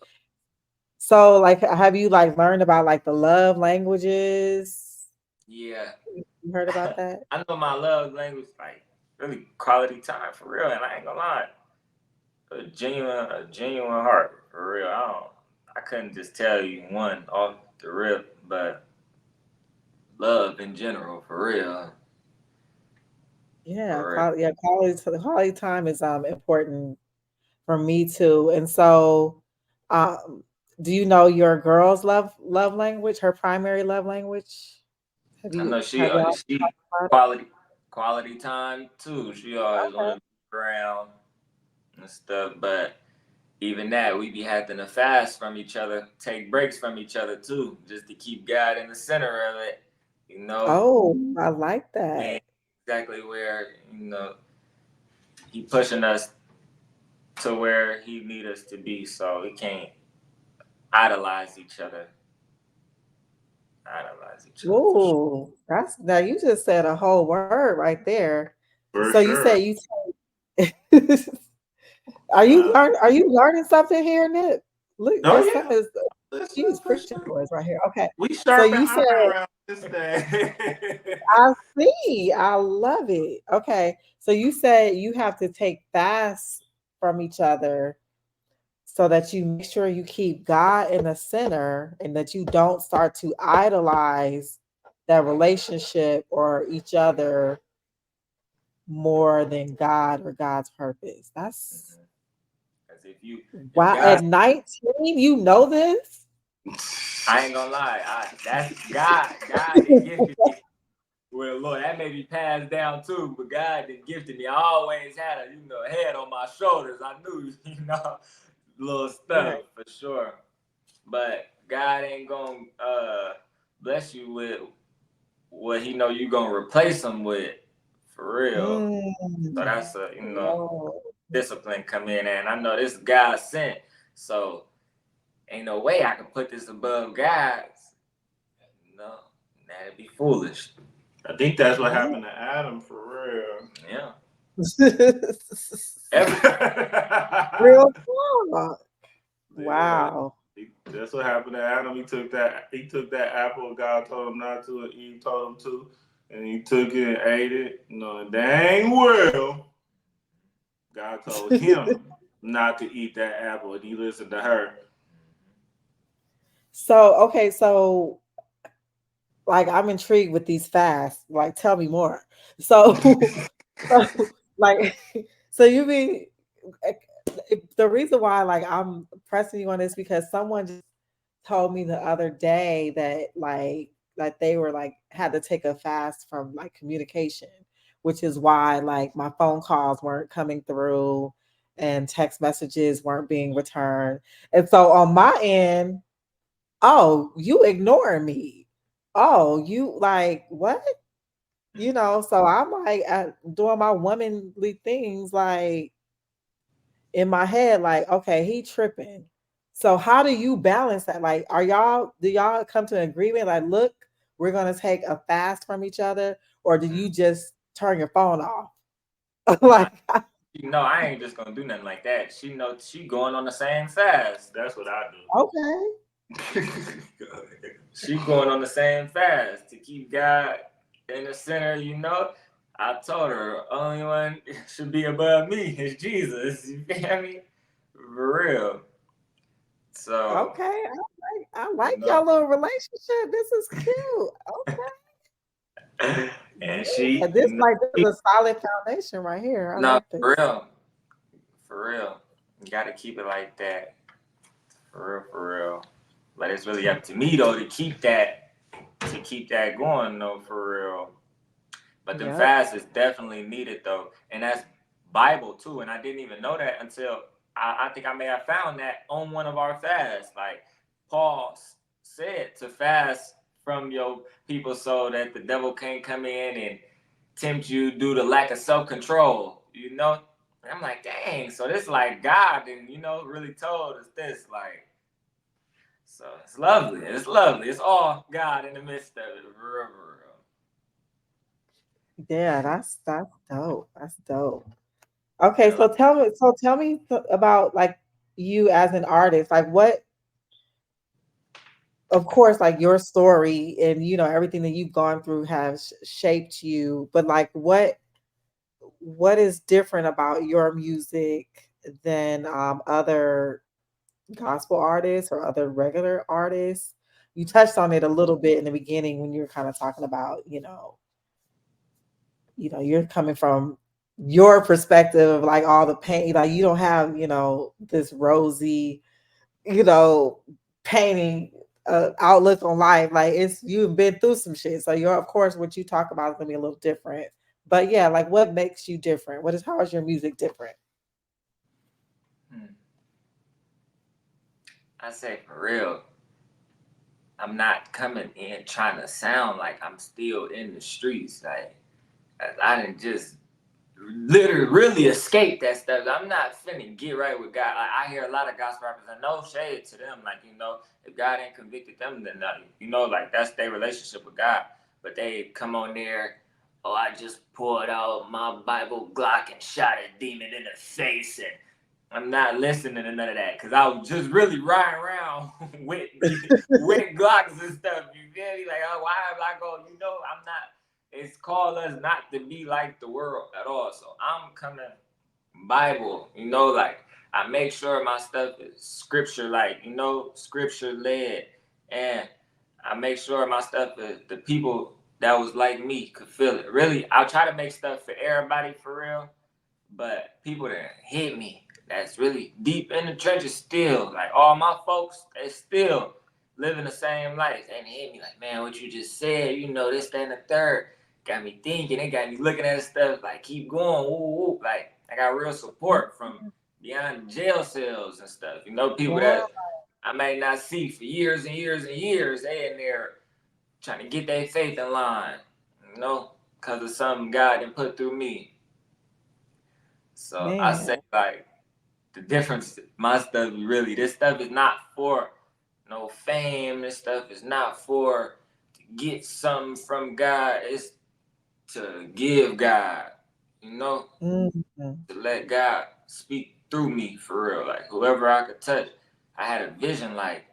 So, like, have you like learned about like the love languages? Yeah, You heard about that? I know my love language like really quality time for real, and I ain't gonna lie, a genuine heart for real. I couldn't just tell you one off the rip, but love in general for real, Yeah, for real. quality time is important for me too. And so, um, do you know your girl's love language, her primary love language? I know Have y'all she talked about it? quality time too. She always Okay. want to be around and stuff, but even that we be having to fast from each other, take breaks from each other too, just to keep God in the center of it. You know, Oh, I like we that. ain't exactly where he pushing us to where he need us to be, so we can't idolize each other, for sure. Ooh, that's now you just said a whole word right there. So For you said sure. Nah. are you learning something here, Nip? Look, Oh there's yeah. something Listen these for preaching sure. boys right here. Okay. We So sharpen you said iron around this thing. I see. I love it. Okay. So you said you have to take fasts from each other so that you make sure you keep God in the center and that you don't start to idolize that relationship or each other more than God or God's purpose. That's Because if wow. At God, 19, you know this? I ain't gonna lie, that's God that gifted me. Well, Lord, that may be passed down too, but God that gifted me. I always had a head on my shoulders. I knew little Right. stuff for sure. But God ain't gonna bless you with what He know you gonna replace Him with for real. So Mm. that's a Whoa. discipline come in, and I know this God sent. So ain't no way I can put this above God's. No, that'd be foolish. I think that's what Yeah. happened to Adam for real. Yeah. Every Real talk. Yeah. Wow. That's what happened to Adam. He took that apple God told him not to, and Eve told him to, and he took it and ate it. And dang well, God told him not to eat that apple, and he listened to her. So, okay, so like I'm intrigued with these fasts. Like, tell me more. So, so like, so you mean the reason why like I'm pressing you on this because someone just told me the other day that like they were like had to take a fast from like communication, which is why like my phone calls weren't coming through and text messages weren't being returned. And so on my end, oh, you ignoring me. Oh, you like what? So I'm like doing my womanly things like in my head, like, okay, he tripping. So how do you balance that? Like, do y'all come to an agreement? Like, look, we're gonna take a fast from each other, or do you just turn your phone off? Nah, Like, I ain't just gonna do nothing like that. She know she going on the same fast. That's what I okay, do. She going on the same fast to keep God in the center. I told her only one should be above me is Jesus. You feel me? For real. So okay, I you like know, y'all little relationship. This is cute. and Yeah, she, this is a solid foundation right here. I no, like for this. real, For real. You gotta keep it like that. For real, for real. But it's really up to me though to keep that going though, for real. But the Yep. fast is definitely needed though, and that's Bible too. And I didn't even know that until I think I may have found that on one of our fasts. Like Paul said to fast from your people so that the devil can't come in and tempt you due to lack of self control. You know, and I'm like, dang. So this like God, and really told us this like. So it's lovely. It's lovely. It's all God in the midst of it. For real, for Yeah, that's dope. That's dope. Okay, real. so tell me about like you as an artist. Like what, of course, like your story and everything that you've gone through has shaped you, but like what is different about your music than other gospel artists or other regular artists? You touched on it a little bit in the beginning when you were kind of talking about, you're coming from your perspective of like all the pain, like you don't have, this rosy, you know, painting outlook on life. Like it's you've been through some shit. So you're of course what you talk about is gonna be a little different. But yeah, like what makes you different? How is your music different? Hmm. I say for real, I'm not coming in trying to sound like I'm still in the streets. Like I didn't just literally really escape that stuff. I'm not finna get right with God. Like, I hear a lot of gospel rappers, and no shade to them. Like if God ain't convicted them, then nothing. Like that's their relationship with God. But they come on there. Oh, I just pulled out my Bible Glock and shot a demon in the face, and I'm not listening to none of that because I was just really riding around with Glocks and stuff. You feel me? Like, oh, why am I going? I'm not. It's called us not to be like the world at all. So I'm coming Bible. Like I make sure my stuff is scripture, like scripture led, and I make sure my stuff is the people that was like me could feel it. Really, I'll try to make stuff for everybody for real, but people that hit me, that's really deep in the trenches still. Like all my folks, they still living the same life. They hit me like, man, what you just said, this, that, and the third. Got me thinking, it got me looking at stuff like keep going, woo, woo. Like I got real support from beyond jail cells and stuff. People Wow. that I may not see for years and years and years, they in there trying to get their faith in line, because of something God done put through me. So I say Man. like the difference, my stuff really, this stuff is not for no fame. This stuff is not for to get something from God. It's to give God, you know, Mhm. to let God speak through me for real. Like whoever I could touch, I had a vision. Like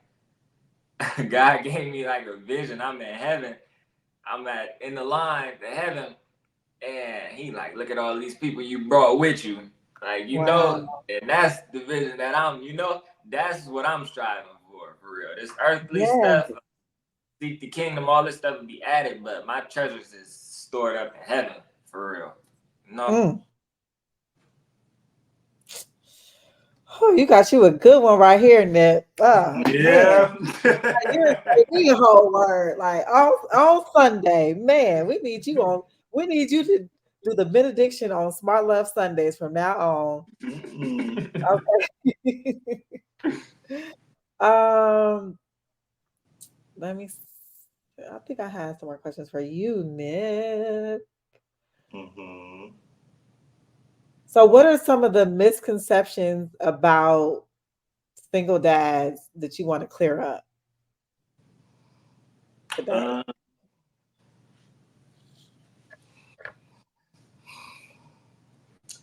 God gave me like a vision. I'm in heaven. I'm in the line to heaven, and he like, look at all these people you brought with you. Like, Wow. and that's the vision that that's what I'm striving for real. This earthly Yeah. stuff, seek the kingdom, all this stuff will be added, but my treasures is stored up in heaven for real. You know? Mm. Oh, you got you a good one right here, Nip. Oh man. Yeah. You gave me a whole word. Like on Sunday. Man, we need you to do the benediction on Smart Love Sundays from now on. Mm-mm. Okay. um let me I think I had some more questions for you, Nip. Mhm. So what are some of the misconceptions about single dads that you want to clear up today? Uh,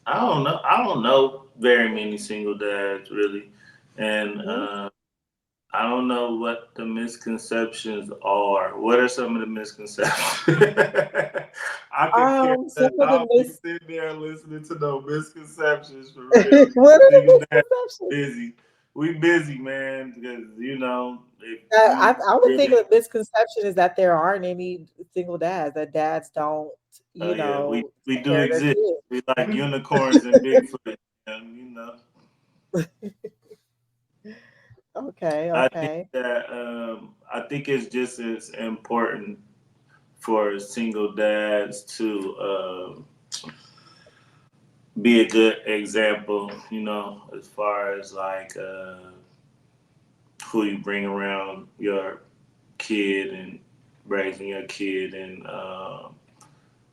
I don't know. I don't know very many single dads really, and Mhm. I don't know what the misconceptions are. What are some of the misconceptions? I could care less. Some of the I'll be sitting there listening to no misconceptions for real. what are Single the dad misconceptions? busy. We busy, man, because if I, we I would think really, a misconception is that there aren't any single dads, that dads don't, yeah, we take care do of their exist. kids. We like unicorns and Bigfoot. and Okay, I think okay. that I think it's just as important for single dads to be a good example, as far as like who you bring around your kid and raising your kid, and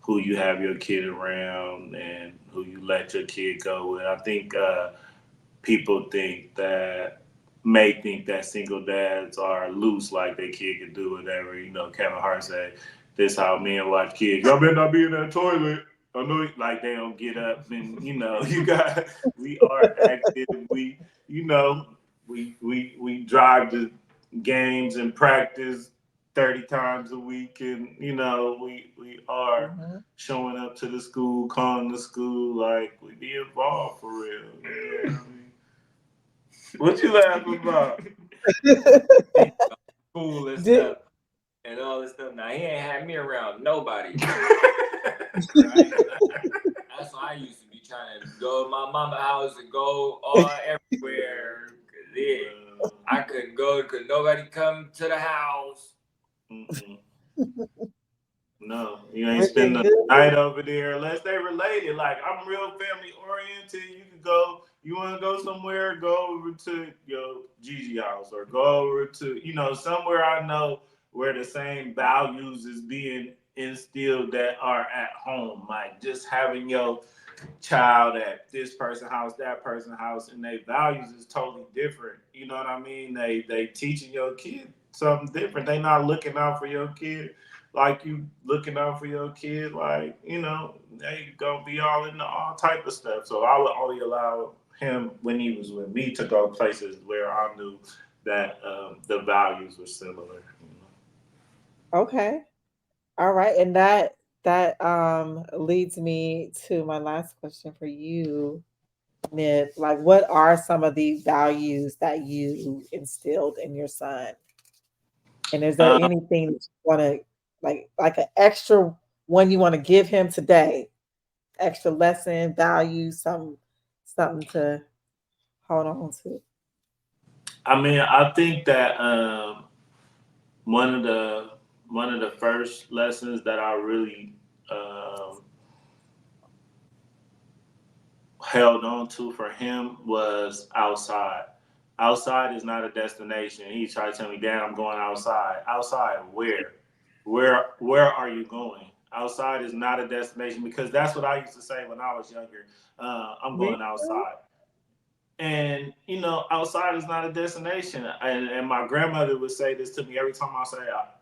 who you have your kid around and who you let your kid go with. I think people may think that single dads are loose, like their kid can do whatever. Kevin Hart said, "This how men watch kids. Y'all better not be in that toilet." I know, like they don't get up, and you got. We are active. You know, we drive to games and practice 30 times a week, and we are Hmm. showing up to the school, calling the school, like we be involved for real. You know what I mean? What you laughing about? Cool and Did stuff and all this stuff. Now he ain't had me around nobody. Right? That's why I used to be trying to go to my mama house and go all everywhere. Cause I couldn't go because nobody come to the house. Mm-mm. No, you ain't was spend it the good? night over there unless they related. Like I'm real family oriented. You can go. You want to go somewhere? Go over to your Gigi house or go over to somewhere I know where the same values is being instilled that are at home. Like just having your child at this person house, that person house, and their values is totally different. You know what I mean? They teaching your kid something different. They not looking out for your kid like you looking out for your kid. Like they gonna be all into all type of stuff. So I would only allow him when he was with me to go places where I knew that the values were similar. Okay. All right. And that leads me to my last question for you, Nip. Like what are some of the values that you instilled in your son? And is there Um, anything that you want to like an extra one you want to give him today? Extra lesson, value, something to hold on to. I mean, I think that one of the one of the first lessons that I really held on to for him was outside. Outside is not a destination. He tried to tell me, "Dad, I'm going outside." Outside, where? Where are you going? Outside is not a destination because that's what I used to say when I was younger. I'm Me going too. outside. And outside is not a destination. And my grandmother would say this to me every time I say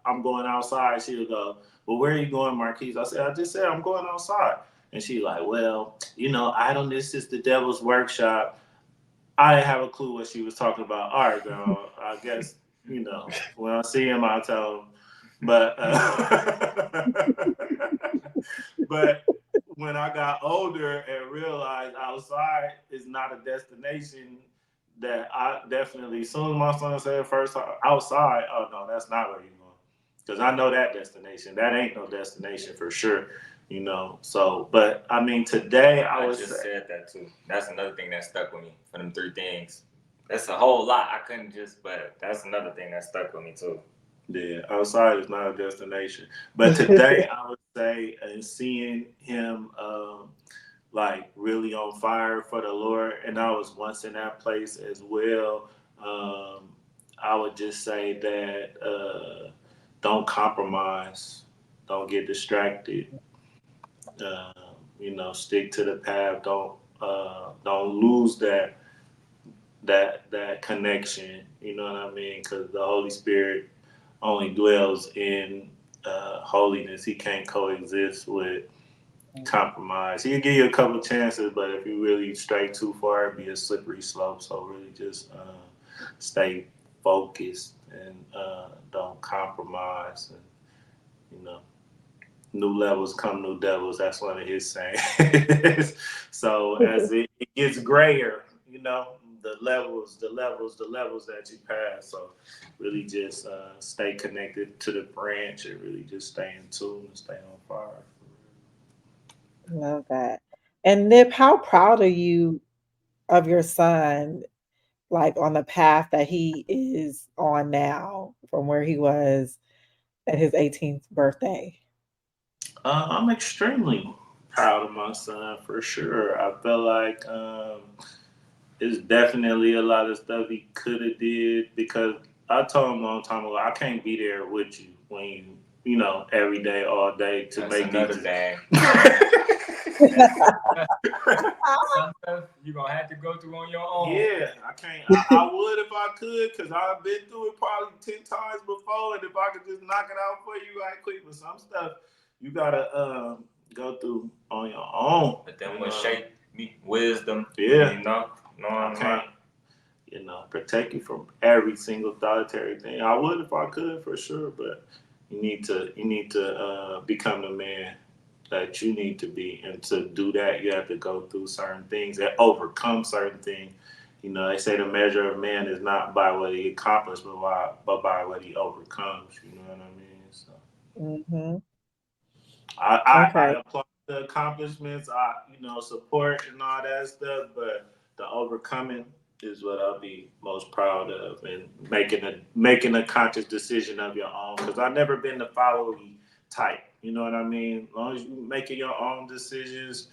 I'm going outside. She would go, "Well, where are you going, Marquise?" I said, "I just said I'm going outside." And she like, "Well, idleness is the devil's workshop." I didn't have a clue what she was talking about. All right, girl. I guess when I see him, I'll tell him. But but when I got older and realized outside is not a destination, that I definitely, as soon as my son said first outside, oh no, that's not where you're going. Because I know that destination. That ain't no destination for sure. So, but I mean, today I I would just say, said that too. That's another thing that stuck with me for them three things. That's a whole lot. I couldn't just, but that's another thing that stuck with me too. yeah, outside is not a destination. But today I would say, and seeing him like really on fire for the Lord, and I was once in that place as well. Um, I would just say that don't compromise, don't get distracted. Uh, stick to the path. Don't lose that connection. You know what I mean? Because the Holy Spirit only dwells in holiness. He can't coexist with compromise. He'll give you a couple chances, but if you really stray too far, it'd be a slippery slope. So really, just stay focused and don't compromise. And you know, new levels come new devils. That's one of his sayings. So as it gets grayer, the levels that you pass. So really just stay connected to the branch and really just stay in tune and stay on fire. Love that. And Nip, how proud are you? of your son, like on the path that he is on now from where he was at his 18th birthday? I'm extremely proud of my son for sure. I feel like it's definitely a lot of stuff he could have did because I told him a long time ago I can't be there with you when you know every day all day to That's make another these. thing. Some stuff you're gonna have to go through on your own. Yeah, I can't. I would if I could, cause I've been through it probably 10 times before, and if I could just knock it out for you right quick. But some stuff you gotta go through on your own. But then what shape me wisdom, Yeah, you know, I knowing can't. You know, protect you from every single solitary thing. I would if I could for sure, but you need to become the man that you need to be, and to do that, you have to go through certain things and overcome certain things. You know, they say the measure of man is not by what he accomplished, but by what he overcomes. You know what I mean? So Hmm. I Okay. applaud the accomplishments. I support and all that stuff, but the overcoming is what I'll be most proud of, and making a conscious decision of your own. Because I've never been the followy type. You know what I mean? As long as you making your own decisions,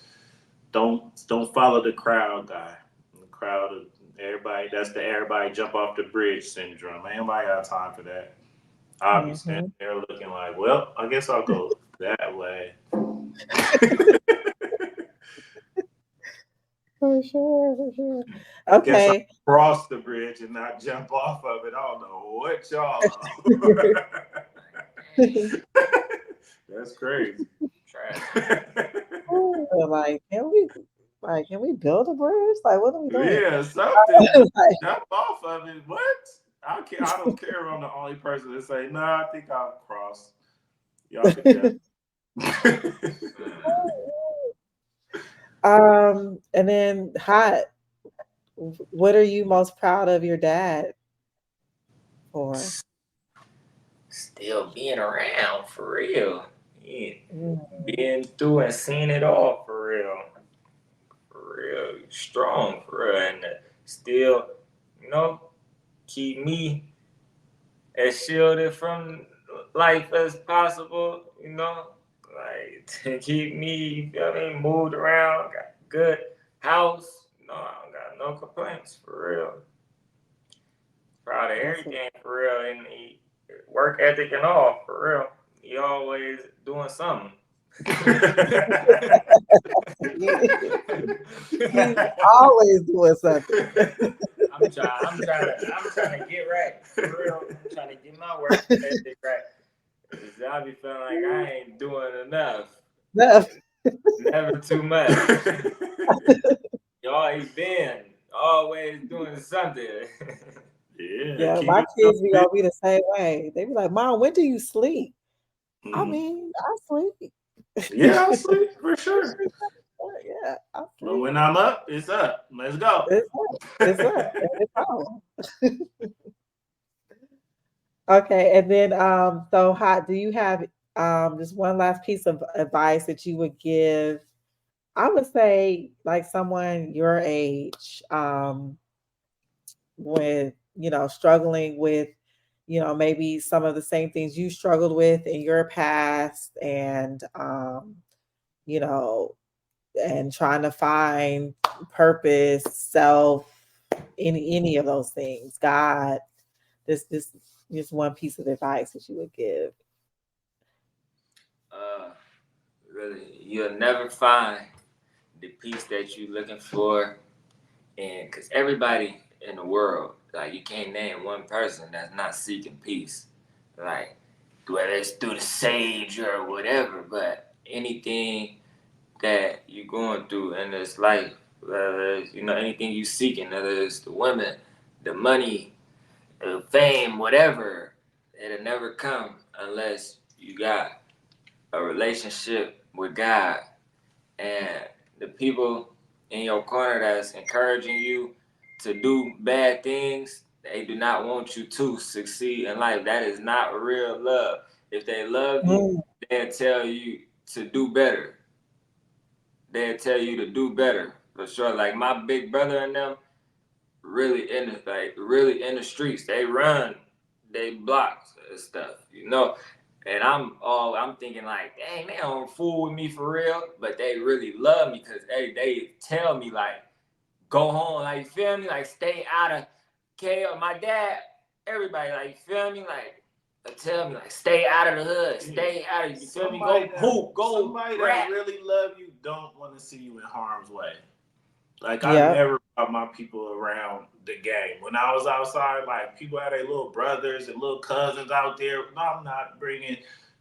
don't follow the crowd guy. The crowd of everybody. That's the everybody jump off the bridge syndrome. Ain't nobody got time for that. I'll be standing Hmm. there looking like, well, I guess I'll go that way. For sure, for sure. I guess I'll Okay. cross the bridge and not jump off of it. I don't know what y'all. That's crazy. trash. Like, can we build a bridge? Like, what are we doing? Yeah, something. Like, Jump off of it. What? I can't. I don't care if I'm the only person to say, no, I think I'll cross. Y'all can judge. and then hot. What are you most proud of your dad for? Still being around for real. Yeah. Mm. Being through and seeing it all for real. For real. Strong for real. And still, you know, keep me as shielded from life as possible, you know. Like to keep me, you feel me, moved around, got good house. No, I don't got no complaints for real. Proud of That's everything for real, and he, work ethic and all for real. He always doing something. he's always doing something. I'm trying to get right for real. I'm trying to get my work ethic right. 'Cause I be feeling like I ain't doing enough. No. Never too much. You always been always doing something. Yeah, Yeah, keep my it kids be busy. gonna be the same way. They be like, "Mom, when do you sleep?" I Mhm. mean, I sleep. Yeah, I'll sleep for sure. Yeah, I But sleep. when I'm up, it's up. Let's go. It's up. It's up. And it's on. Okay, and then so hot, do you have just one last piece of advice that you would give? I would say like someone your age, with, struggling with, maybe some of the same things you struggled with in your past, and you know, and trying to find purpose, self, any of those things, God. This just one piece of advice that you would give. uh, really, you'll never find the peace that you're looking for, and because everybody in the world, like you can't name one person that's not seeking peace, like whether it's through the sage or whatever, but anything that you're going through in this life, whether it's, anything you seeking, whether it's the women, the money, the fame, whatever, it'll never come unless you got a relationship with God. And the people in your corner that's encouraging you to do bad things, they do not want you to succeed in life. That is not real love. If they love you, Mm, they'll tell you to do better. They'll tell you to do better. For sure. Like my big brother and them really in the streets. They run they blocks and stuff, you know. And I'm thinking like, dang, they don't fool with me for real, but they really love me because they tell me like, go home, like you feel me, like stay out of chaos. My dad, everybody, like you feel me, like tell me like stay out of the hood, stay out of you feel me, go hoop, go somebody that rap. really love you don't want to see you in harm's way. Like I Yep. never brought my people around the game. When I was outside, like people had their little brothers and little cousins out there. No, I'm not bringing.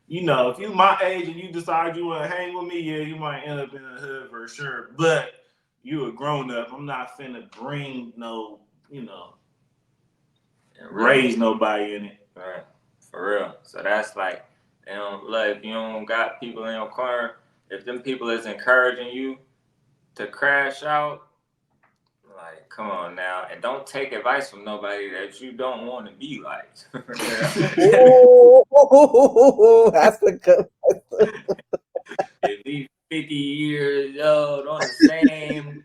You know, if you my age and you decide you want to hang with me, yeah, you might end up in the hood for sure. But you a grown up. I'm not finna bring no, you know, raise nobody in it. Right. For real. So that's like, you know, like if you don't got people in your corner, if them people is encouraging you to crash out, like, come on now, and don't take advice from nobody that you don't want to be like. Ooh, that's a good one. If we 50 years old on the same,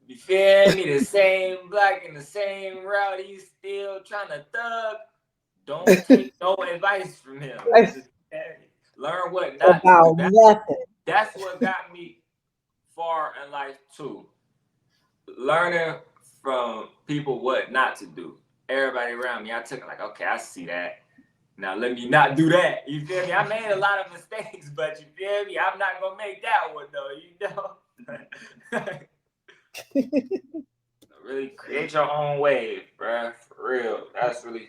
you feel me, the same black in the same route, he's still trying to thug. Don't take no advice from him. Learn what not to do. About nothing. That's what got me far in life too. Learning from people what not to do. Everybody around me, I took it like, okay, I see that. Now let me not do that. You feel me? I made a lot of mistakes, but you feel me? I'm not gonna make that one though, you know? Really create your own wave, bruh. For real. That's really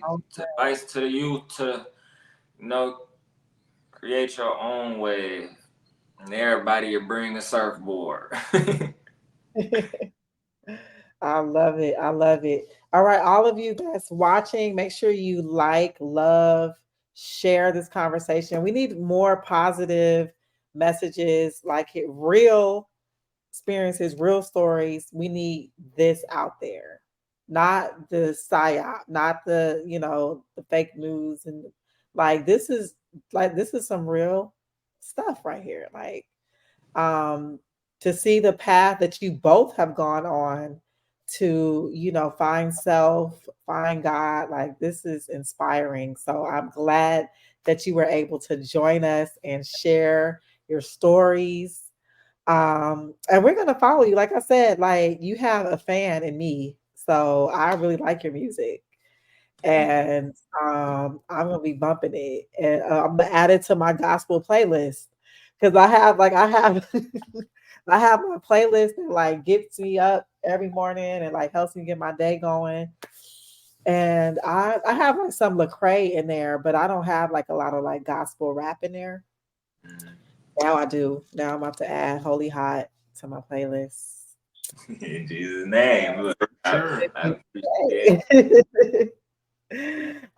advice to the youth to, you know, create your own wave. And everybody will bring a surfboard. I love it. I love it. All right, all of you that's watching, make sure you like, love, share this conversation. We need more positive messages, like it real experiences, real stories. We need this out there, not the psyop, not the the fake news, and this is this is some real stuff right here. Um, to see the path that you both have gone on to find self, find God, like this is inspiring. So I'm glad that you were able to join us and share your stories, and we're gonna follow you. Like I said, like you have a fan in me, so I really like your music, and I'm gonna be bumping it, and I'm gonna add it to my gospel playlist because I have I have my playlist that like gets me up every morning and like helps me get my day going. And I have like some Lecrae in there, but I don't have like a lot of like gospel rap in there. Now I do. Now I'm about to add Holy Hot to my playlist. In Jesus' name. Look, Sure. I appreciate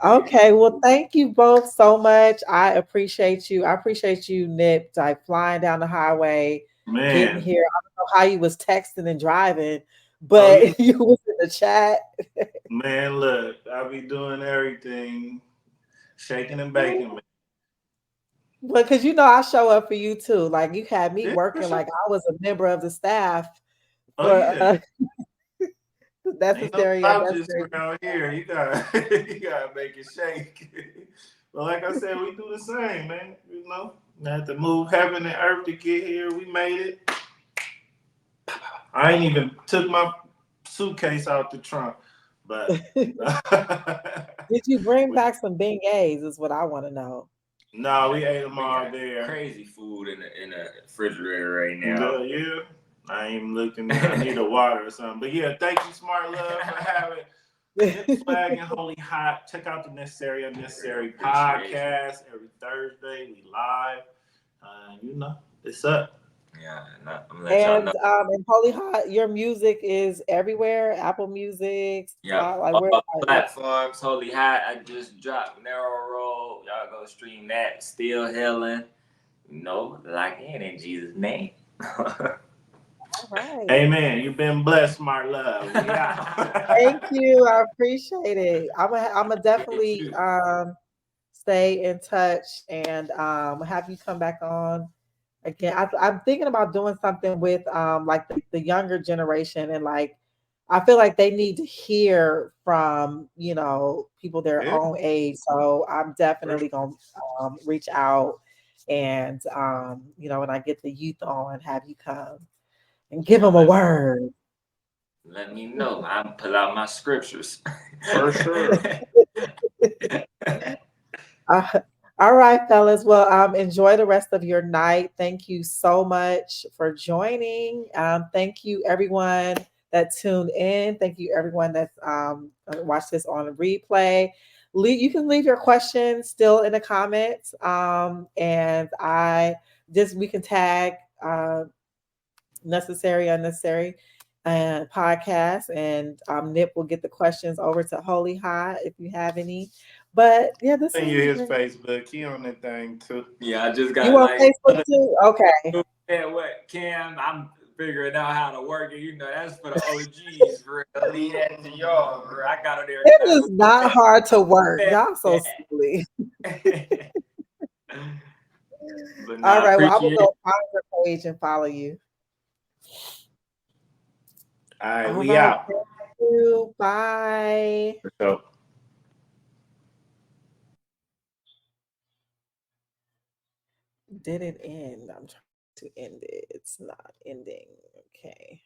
Okay, well, thank you both so much. I appreciate you. I appreciate you, Nip, like flying down the highway, getting Man. here. I don't know how you was texting and driving, Oh yeah. but you was in the chat. Man, look, I be doing everything. Shaking and baking, man. Well, because I show up for you too. Like you had me Yeah, for working sure. like I was a member of the staff Oh for yeah. Ain't no necessary and slouches necessary. around here. You got you gotta make it shake. But like I said, we do the same, man. You know, we had to move heaven and earth to get here. We made it. I ain't even took my suitcase out the trunk, but Did you bring we, back some beignets? Is what I want to know. no, we ate them we all got there. crazy food in the refrigerator right now. Yeah, I ain't even looked in there. I need a water or something. But yeah, thank you, Smart Love, for having Nip Swag and Holy Hot. Check out the Necessary Unnecessary podcast every Thursday. We live. It's up. Yeah, I'm gonna let y'all know. And Holy Hot, your music is everywhere. Apple Music, Yep. like where? All platforms, Holy Hot. I just dropped Narrow Road. Y'all go stream that. Still healing. Lock in Jesus' name. All right. Amen. You've been blessed, Smart Love. We Thank out. you. I appreciate it. I'm gonna Appreciate definitely you. stay in touch and have you come back on again, I'm thinking about doing something with like the younger generation, and like I feel like they need to hear from, people their Yeah, own age. So I'm for definitely gonna reach out, and when I get the youth on, have you come and give Yeah, them a word. let me know. I pull out my scriptures. for sure. Uh, all right, fellas. Well, enjoy the rest of your night. Thank you so much for joining. Thank you, everyone that tuned in. Thank you, everyone that's watched this on a replay. You can leave your questions still in the comments, and we can tag necessary, unnecessary, and podcast. And Nip will get the questions over to Holy High if you have any. But yeah, this Send has you his been. Facebook. He on that thing too. Yeah, I just You got on like Facebook too? Okay. yeah, what Cam, I'm figuring out how to work it. You know, that's for the OGs, for real. Leave that to y'all, bro. I got on there It not is not hard to work. Y'all so that. silly. But All nah, right. Well, I'm gonna appreciate go find your page and follow you. All right, All we right. out. Thank you. Bye. So. Did it end? I'm trying to end it. It's not ending. Okay.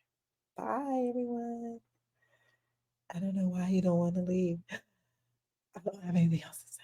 Bye, everyone. I don't know why you don't want to leave. I don't have anything else to say.